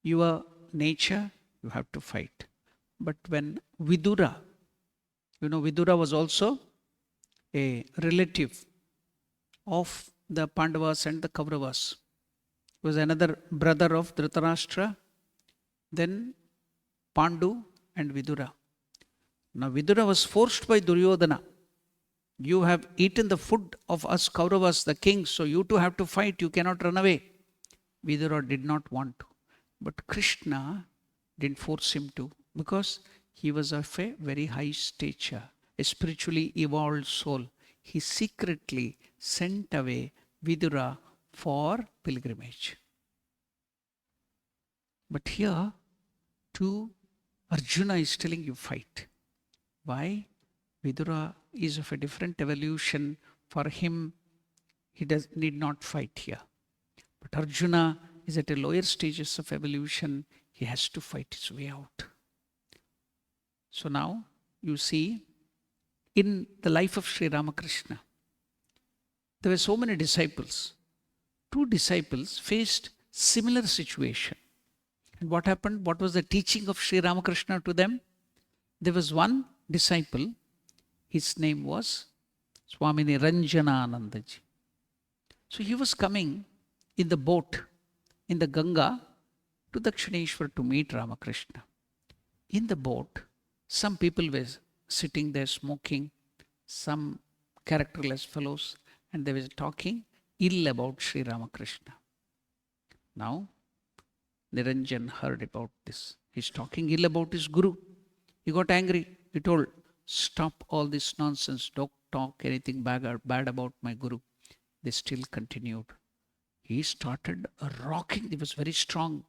your nature, you have to fight. But when Vidura, Vidura was also a relative of the Pandavas and the Kauravas. He was another brother of Dhritarashtra, then Pandu and Vidura. Now Vidura was forced by Duryodhana. You have eaten the food of us Kauravas, the kings, so you too have to fight. You cannot run away. Vidura did not want to. But Krishna didn't force him to, because he was of a very high stature, a spiritually evolved soul. He secretly sent away Vidura for pilgrimage. But here, too, Arjuna is telling you fight. Why? Vidura is of a different evolution. For him, he need not fight here. But Arjuna is at a lower stages of evolution. He has to fight his way out. So now, you see, in the life of Sri Ramakrishna, there were so many disciples. 2 disciples faced similar situation. And what happened? What was the teaching of Sri Ramakrishna to them? There was one disciple, his name was Swami Ranjananandaji. So he was coming in the boat in the Ganga to Dakshineshwar to meet Ramakrishna. In the boat, some people were sitting there smoking, some characterless fellows, and they were talking ill about Sri Ramakrishna. Now, Niranjan heard about this. He's talking ill about his guru. He got angry. He told, stop all this nonsense. Don't talk anything bad about my guru. They still continued. He started rocking. He was very strong.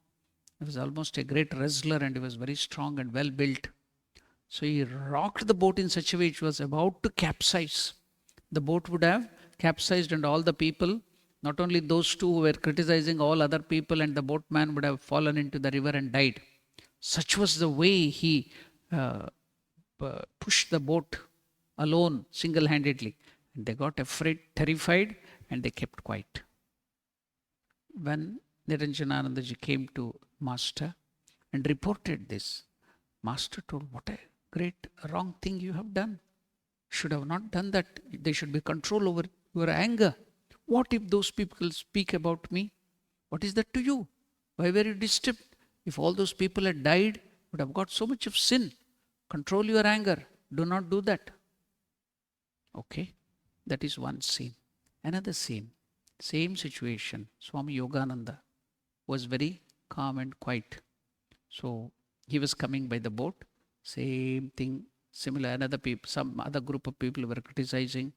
He was almost a great wrestler, and he was very strong and well built. So he rocked the boat in such a way it was about to capsize. The boat would have capsized, and all the people, not only those 2 who were criticizing, all other people and the boatman would have fallen into the river and died. Such was the way he pushed the boat alone, single-handedly. And they got afraid, terrified, and they kept quiet. When Niranjananandaji came to Master and reported this, Master told, what a great wrong thing you have done. Should have not done that. There should be control over your anger. What if those people speak about me? What is that to you? Why were you disturbed? If all those people had died, you would have got so much of sin. Control your anger. Do not do that. Okay, that is one scene. Another scene, same situation. Swami Yogananda was very calm and quiet. So he was coming by the boat. Same thing, similar. Some other group of people were criticizing.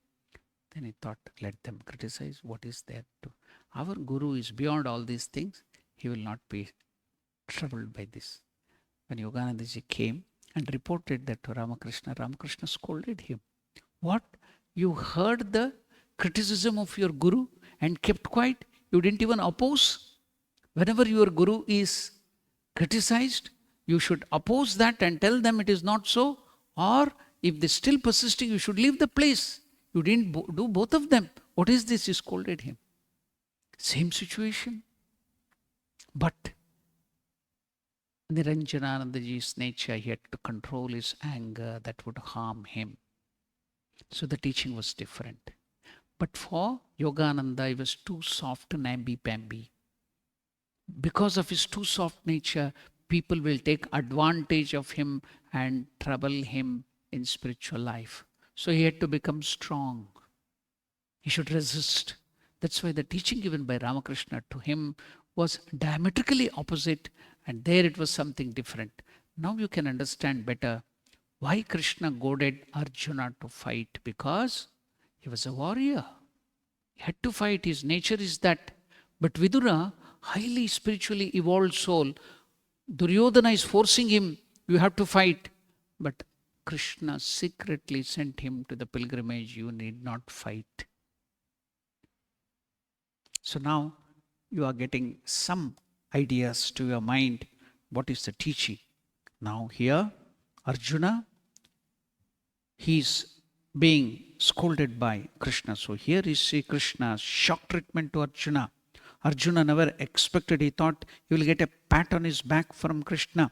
Then he thought, let them criticize. What is there to? Our Guru is beyond all these things. He will not be troubled by this. When Yoganandaji came and reported that to Ramakrishna, Ramakrishna scolded him. What? You heard the criticism of your Guru and kept quiet? You didn't even oppose? Whenever your guru is criticized, you should oppose that and tell them it is not so. Or if they still persisting, you should leave the place. You didn't do both of them. What is this? You scolded him. Same situation. But Niranjananandaji's nature, he had to control his anger that would harm him. So the teaching was different. But for Yogananda, he was too soft and namby-pamby. Because of his too soft nature, people will take advantage of him and trouble him in spiritual life. So he had to become strong. He should resist. That's why the teaching given by Ramakrishna to him was diametrically opposite, and there it was something different. Now you can understand better why Krishna goaded Arjuna to fight, because he was a warrior. He had to fight. His nature is that. But Vidura, highly spiritually evolved soul, Duryodhana is forcing him, you have to fight. But Krishna secretly sent him to the pilgrimage, you need not fight. So now you are getting some ideas to your mind. What is the teaching? Now here, Arjuna, he is being scolded by Krishna. So here is Sri Krishna's shock treatment to Arjuna. Arjuna never expected, he thought he will get a pat on his back from Krishna.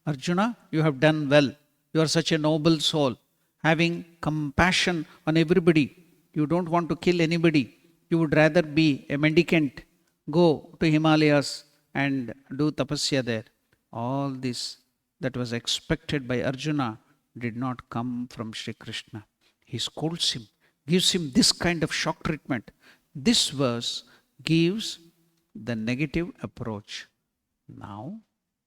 Arjuna, you have done well. You are such a noble soul, having compassion on everybody. You don't want to kill anybody. You would rather be a mendicant, go to Himalayas and do tapasya there. All this that was expected by Arjuna did not come from Sri Krishna. He scolds him, gives him this kind of shock treatment. This verse gives the negative approach. Now,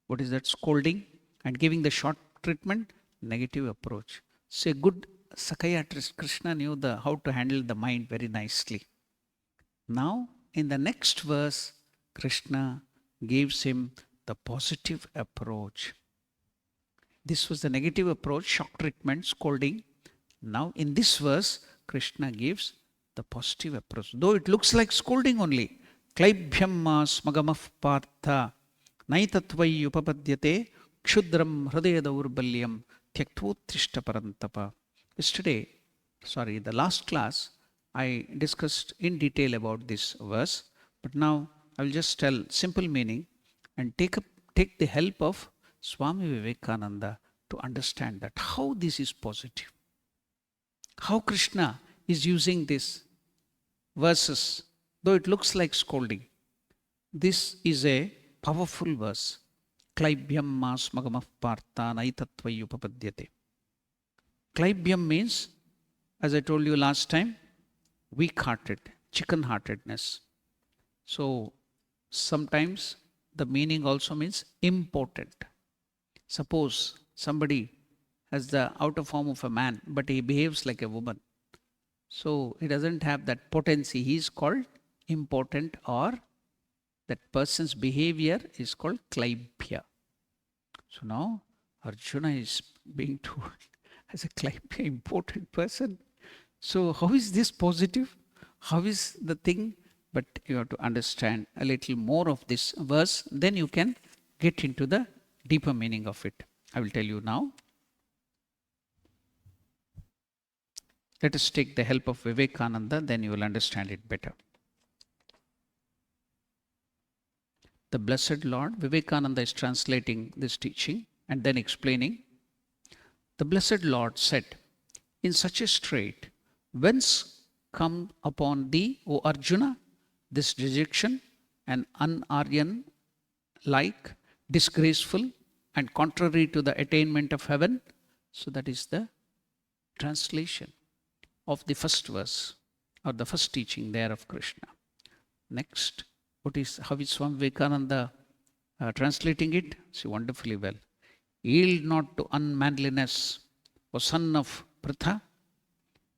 what is that? Scolding and giving the shock treatment? Negative approach. So a good psychiatrist, Krishna knew how to handle the mind very nicely. Now, in the next verse, Krishna gives him the positive approach. This was the negative approach, shock treatment, scolding. Now, in this verse, Krishna gives the positive approach. Though it looks like scolding only. Klaibhyam smagamaf partha naitatvai upapadyate kshudram hridaya daurbalyam tyaktvotrishta parantapa. Yesterday, the last class, I discussed in detail about this verse, but now I will just tell simple meaning and take the help of Swami Vivekananda to understand that how this is positive. How Krishna is using these verses, though it looks like scolding. This is a powerful verse. Klaibhyam smagamaf partha naitatvai upapadyate. Klaibhyam means, as I told you last time, weak-hearted, chicken-heartedness. So sometimes the meaning also means impotent. Suppose somebody has the outer form of a man, but he behaves like a woman. So he doesn't have that potency. He is called impotent, or that person's behavior is called klaibhya. So now Arjuna is being told as a klaibhya, impotent person. So how is this positive? How is the thing? But you have to understand a little more of this verse, then you can get into the deeper meaning of it. I will tell you now. Let us take the help of Vivekananda, then you will understand it better. The Blessed Lord, Vivekananda is translating this teaching and then explaining. The Blessed Lord said, in such a strait, whence come upon thee, O Arjuna, this rejection, and un-Aryan like, disgraceful, and contrary to the attainment of heaven? So that is the translation of the first verse, or the first teaching there of Krishna. Next, how is Swami Vivekananda translating it? See, wonderfully well. Yield not to unmanliness, O son of Pritha.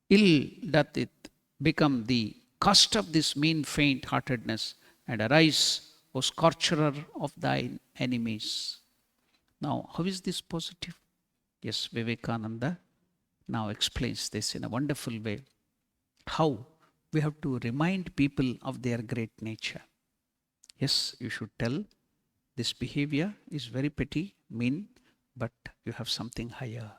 Ill doth it become the cost of this mean faint-heartedness, and arise, O scorcher of thine enemies. Now, how is this positive? Yes, Vivekananda now explains this in a wonderful way. How we have to remind people of their great nature. Yes, you should tell this behavior is very petty, mean, but you have something higher.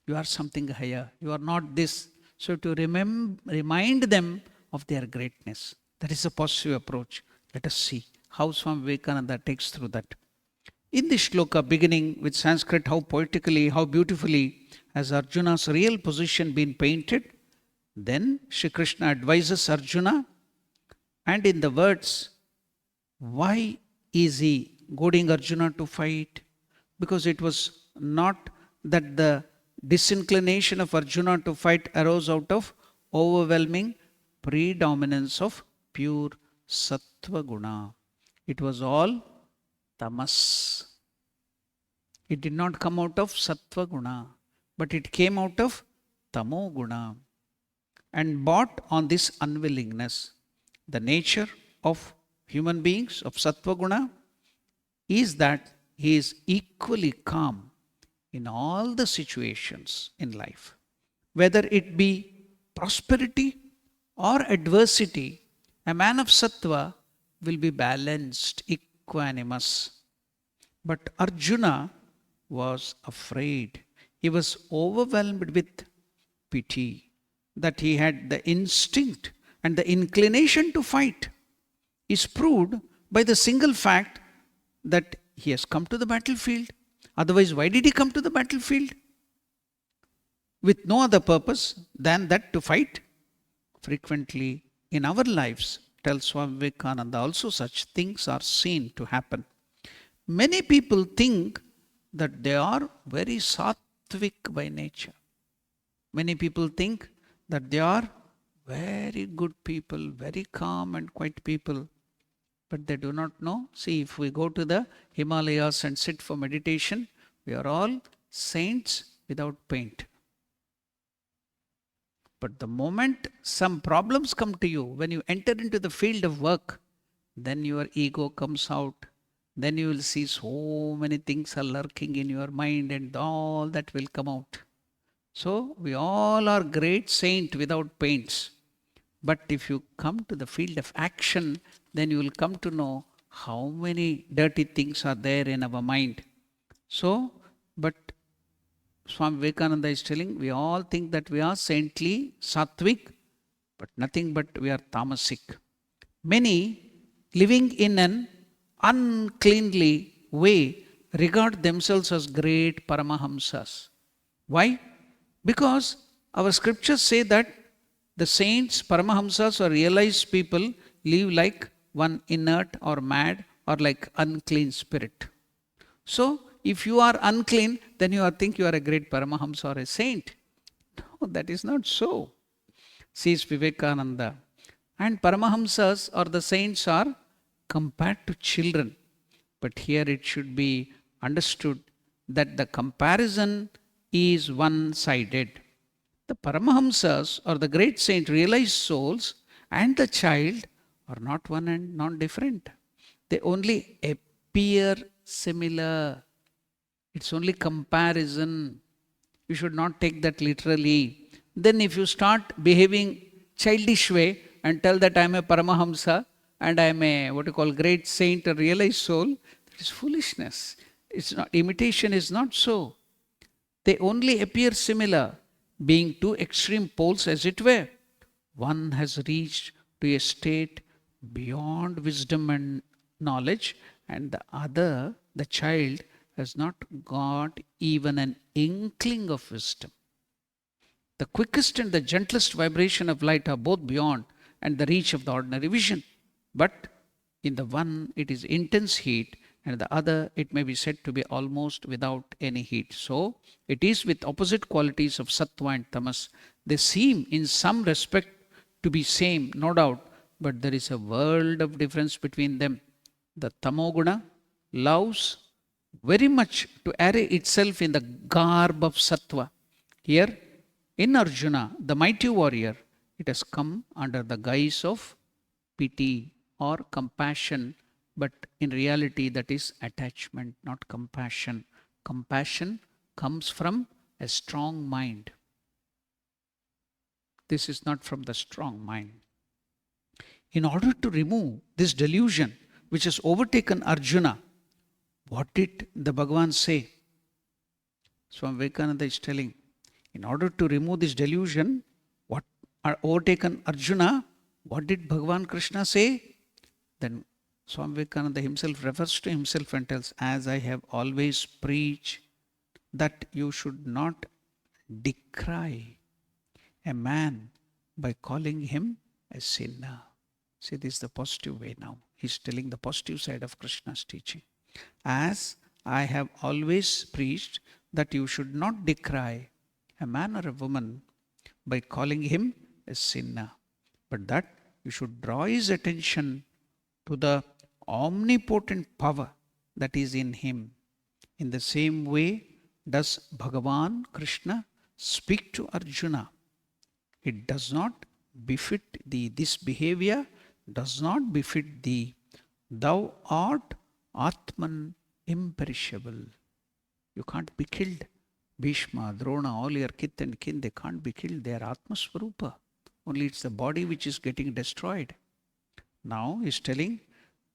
You are something higher. You are not this. So to remind them of their greatness. That is a positive approach. Let us see how Swami Vivekananda takes through that. In this shloka, beginning with Sanskrit, how poetically, how beautifully has Arjuna's real position been painted. Then Shri Krishna advises Arjuna, and in the words, why is he goading Arjuna to fight? Because it was not that the disinclination of Arjuna to fight arose out of overwhelming predominance of pure sattva guna. It was all tamas. It did not come out of sattva guna, but it came out of tamo guna. And bought on this unwillingness, the nature of human beings, of sattva guna, is that he is equally calm in all the situations in life. Whether it be prosperity or adversity, a man of sattva will be balanced, equanimous. But Arjuna was afraid. He was overwhelmed with pity, that he had the instinct and the inclination to fight is proved by the single fact that he has come to the battlefield. Otherwise, why did he come to the battlefield? With no other purpose than that to fight. Frequently in our lives, tells Swami Vivekananda, also such things are seen to happen. Many people think that they are very sattvic by nature. Many people think that they are very good people, very calm and quiet people. But they do not know. See, if we go to the Himalayas and sit for meditation, we are all saints without paint. But the moment some problems come to you, when you enter into the field of work, then your ego comes out. Then you will see so many things are lurking in your mind and all that will come out. So we all are great saints without paints. But if you come to the field of action, then you will come to know how many dirty things are there in our mind. So, but Swami Vivekananda is telling, we all think that we are saintly, sattvic, but nothing but we are tamasic. Many living in an uncleanly way regard themselves as great Paramahamsas. Why? Because our scriptures say that the saints, Paramahamsas or realized people live like one inert or mad or like unclean spirit. So, if you are unclean, then you think you are a great Paramahamsa or a saint. No, that is not so, says Vivekananda. And Paramahamsas or the saints are compared to children. But here it should be understood that the comparison is one-sided. The Paramahamsas or the great saint realized souls and the child are not one and not different. They only appear similar. It's only comparison. You should not take that literally. Then if you start behaving childish way and tell that I am a Paramahamsa and I am a great saint or realized soul, that is foolishness. It's not, imitation is not so. They only appear similar, being two extreme poles as it were. One has reached to a state beyond wisdom and knowledge, and the other, the child, has not got even an inkling of wisdom. The quickest and the gentlest vibration of light are both beyond and the reach of the ordinary vision. But in the one it is intense heat, and the other it may be said to be almost without any heat. So it is with opposite qualities of sattva and tamas. They seem in some respect to be same, no doubt, but there is a world of difference between them. The tamoguna loves very much to array itself in the garb of sattva. Here, in Arjuna, the mighty warrior, it has come under the guise of pity or compassion, but in reality that is attachment, not compassion. Compassion comes from a strong mind. This is not from the strong mind. In order to remove this delusion, which has overtaken Arjuna, what did the Bhagavan say? Swami Vivekananda is telling, in order to remove this delusion, what are overtaken Arjuna, what did Bhagavan Krishna say? Then Swami Vivekananda himself refers to himself and tells, as I have always preached, that you should not decry a man by calling him a sinner. See, this is the positive way now. He's telling the positive side of Krishna's teaching. As I have always preached that you should not decry a man or a woman by calling him a sinner, but that you should draw his attention to the omnipotent power that is in him. In the same way does Bhagavan Krishna speak to Arjuna. It does not befit thee, this behavior does not befit thee. Thou art Atman imperishable. You can't be killed. Bhishma, Drona, all your kith and kin, they can't be killed. They are Atma Swarupa. Only it's the body which is getting destroyed. Now he's telling,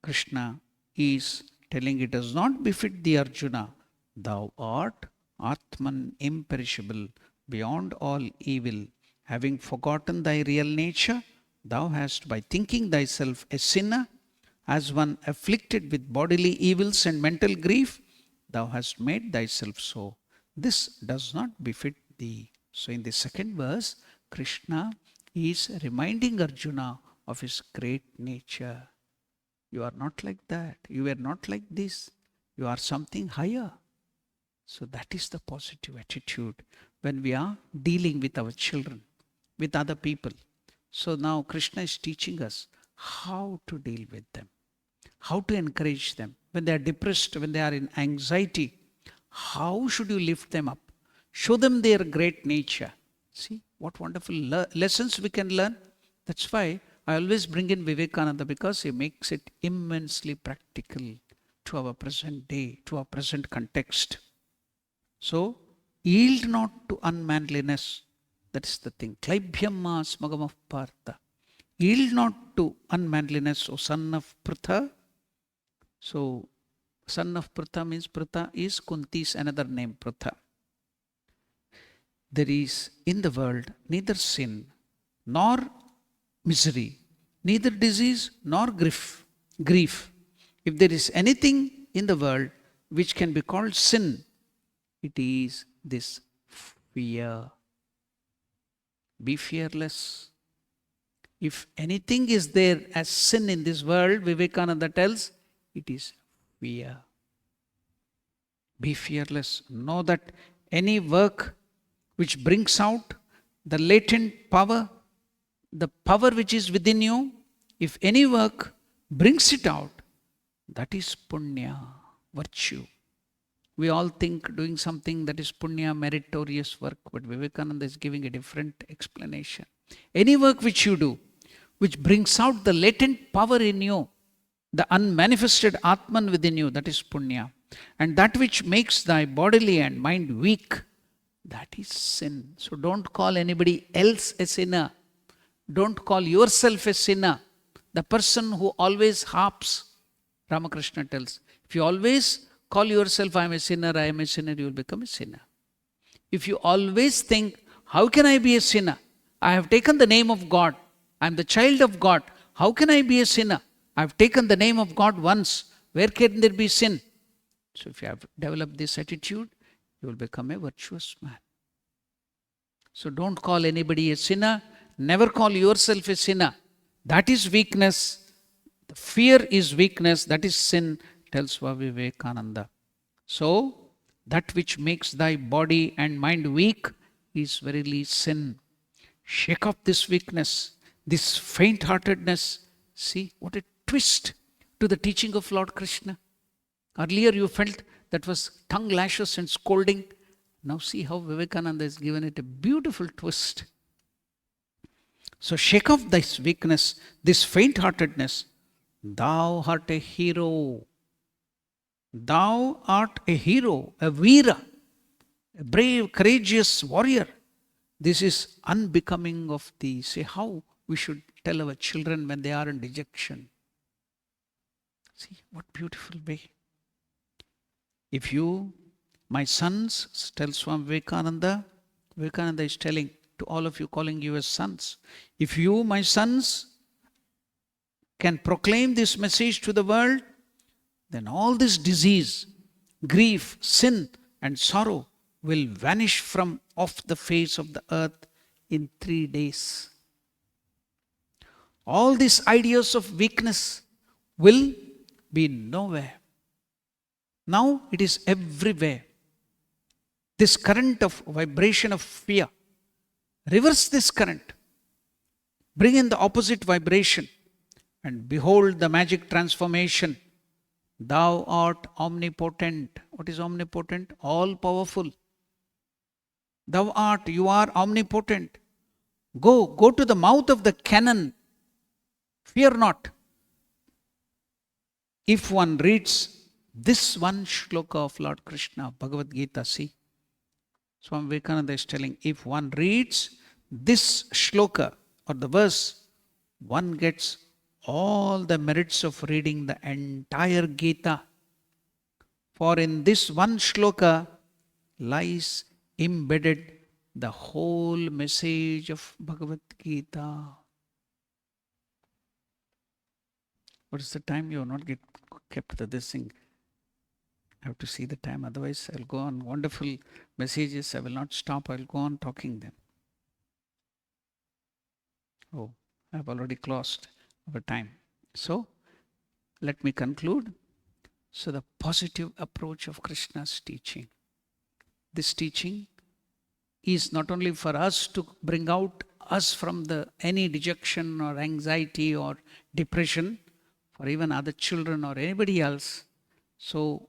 Krishna is telling, it does not befit thee, Arjuna. Thou art Atman imperishable, beyond all evil. Having forgotten thy real nature, thou hast, by thinking thyself a sinner, as one afflicted with bodily evils and mental grief, thou hast made thyself so. This does not befit thee. So in the second verse, Krishna is reminding Arjuna of his great nature. You are not like that. You are not like this. You are something higher. So that is the positive attitude when we are dealing with our children, with other people. So now Krishna is teaching us how to deal with them, how to encourage them. When they are depressed, when they are in anxiety, how should you lift them up? Show them their great nature. See what wonderful lessons we can learn. That's why I always bring in Vivekananda, because he makes it immensely practical to our present day, to our present context. So, yield not to unmanliness. That is the thing. Klaibhyamma smagam of partha. Yield not to unmanliness, O son of Pritha. So, son of Pritha means Pritha is Kunti's another name, Pritha. There is in the world neither sin nor misery, neither disease nor grief. If there is anything in the world which can be called sin, it is this fear. Be fearless. If anything is there as sin in this world, Vivekananda tells, it is fear. Be fearless. Know that any work which brings out the latent power, the power which is within you, if any work brings it out, that is punya, virtue. We all think doing something that is punya, meritorious work, but Vivekananda is giving a different explanation. Any work which you do, which brings out the latent power in you, the unmanifested Atman within you, that is punya. And that which makes thy bodily and mind weak, that is sin. So don't call anybody else a sinner. Don't call yourself a sinner. The person who always harps, Ramakrishna tells, if you always call yourself, I am a sinner, you will become a sinner. If you always think, how can I be a sinner? I have taken the name of God. I am the child of God. How can I be a sinner? I have taken the name of God once. Where can there be sin? So if you have developed this attitude, you will become a virtuous man. So don't call anybody a sinner. Never call yourself a sinner. That is weakness. The fear is weakness. That is sin, tells Swami Vivekananda. So, that which makes thy body and mind weak is verily sin. Shake off this weakness, this faint-heartedness. See, what a twist to the teaching of Lord Krishna. Earlier you felt that was tongue lashes and scolding. Now see how Vivekananda has given it a beautiful twist. So shake off this weakness, this faint-heartedness. Thou art a hero. Thou art a hero, a veera, a brave, courageous warrior. This is unbecoming of thee. See how we should tell our children when they are in dejection. See, what beautiful way. If you, my sons, tells Swami Vivekananda, Vivekananda is telling to all of you, calling you as sons. If you, my sons, can proclaim this message to the world, then all this disease, grief, sin, and sorrow will vanish from off the face of the earth in 3 days. All these ideas of weakness will be nowhere. Now it is everywhere. This current of vibration of fear, reverse this current. Bring in the opposite vibration and behold the magic transformation. Thou art omnipotent. What is omnipotent? All powerful. Thou art, you are omnipotent. Go to the mouth of the cannon. Fear not. If one reads this one shloka of Lord Krishna, Bhagavad Gita, see, Swami Vivekananda is telling, if one reads this shloka or the verse, one gets all the merits of reading the entire Gita. For in this one shloka lies embedded the whole message of Bhagavad Gita. What is the time? You have not kept this thing. I have to see the time, otherwise I will go on. Wonderful messages, I will not stop, I will go on talking them. Oh, I have already closed our time. So, let me conclude. So, the positive approach of Krishna's teaching. This teaching is not only for us to bring out us from any dejection or anxiety or depression, for even other children or anybody else. So,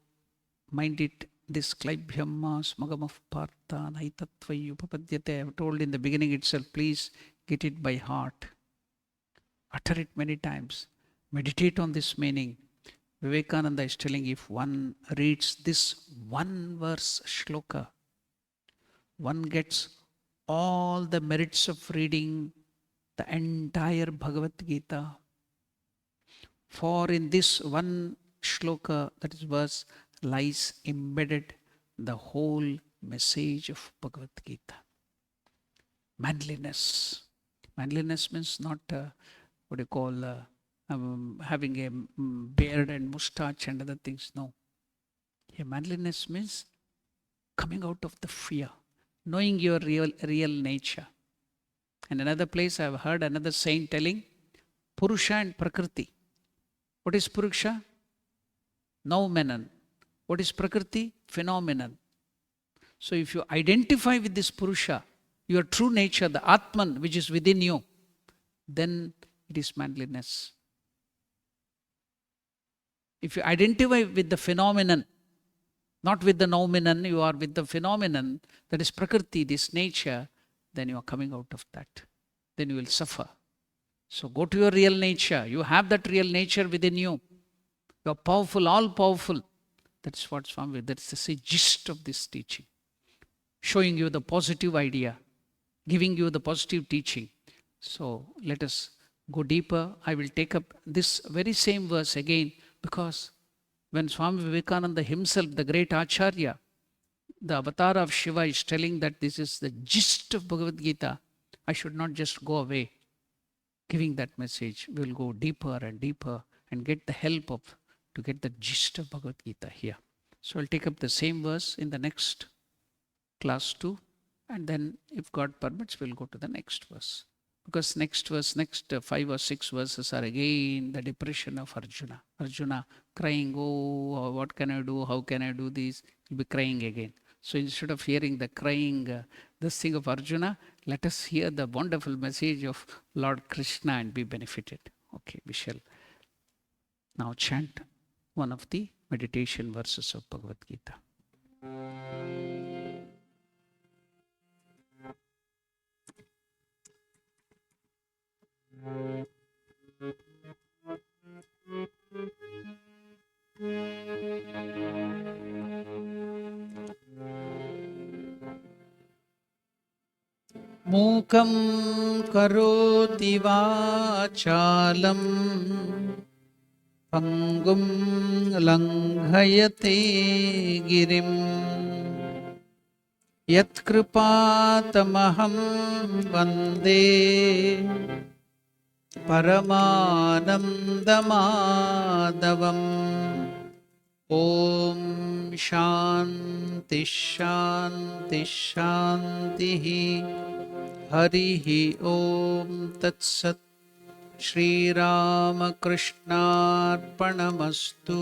mind it, this klaibhyamma smagam of partha naitattvai upapadyate. I have told in the beginning itself, please get it by heart. Utter it many times. Meditate on this meaning. Vivekananda is telling, if one reads this one verse shloka, one gets all the merits of reading the entire Bhagavad Gita. For in this one shloka, that is verse, lies embedded the whole message of Bhagavad Gita. Manliness. Manliness means not what you call having a beard and mustache and other things. No. Yeah, manliness means coming out of the fear, knowing your real nature. And another place I have heard another saint telling, Purusha and Prakriti. What is Purusha? Noumenon. What is Prakriti? Phenomenon. So if you identify with this Purusha, your true nature, the Atman which is within you, then it is manliness. If you identify with the phenomenon, not with the noumenon, you are with the phenomenon, that is Prakriti, this nature, then you are coming out of that. Then you will suffer. So go to your real nature. You have that real nature within you. You are powerful, all powerful. That's what Swami, that's the gist of this teaching. Showing you the positive idea, giving you the positive teaching. So let us go deeper. I will take up this very same verse again, because when Swami Vivekananda himself, the great Acharya, the avatar of Shiva, is telling that this is the gist of Bhagavad Gita, I should not just go away giving that message. We will go deeper and deeper and get the help to get the gist of Bhagavad Gita here. So I'll take up the same verse in the next class too, and then if God permits, we'll go to the next verse. Because next 5 or 6 verses are again the depression of Arjuna. Arjuna crying, oh, what can I do? How can I do this? He'll be crying again. So instead of hearing the crying, this thing of Arjuna, let us hear the wonderful message of Lord Krishna and be benefited. Okay, we shall now chant one of the meditation verses of Bhagavad Gita. Mukam karoti vachalam पङ्गुं लङ्घयते गिरिं यत्कृपातमहं वन्दे परमानन्दमाधवम्। ॐ शान्ति शान्ति शान्तिः। हरिः ॐ तत्सत्। श्रीरामकृष्णार्पणमस्तु।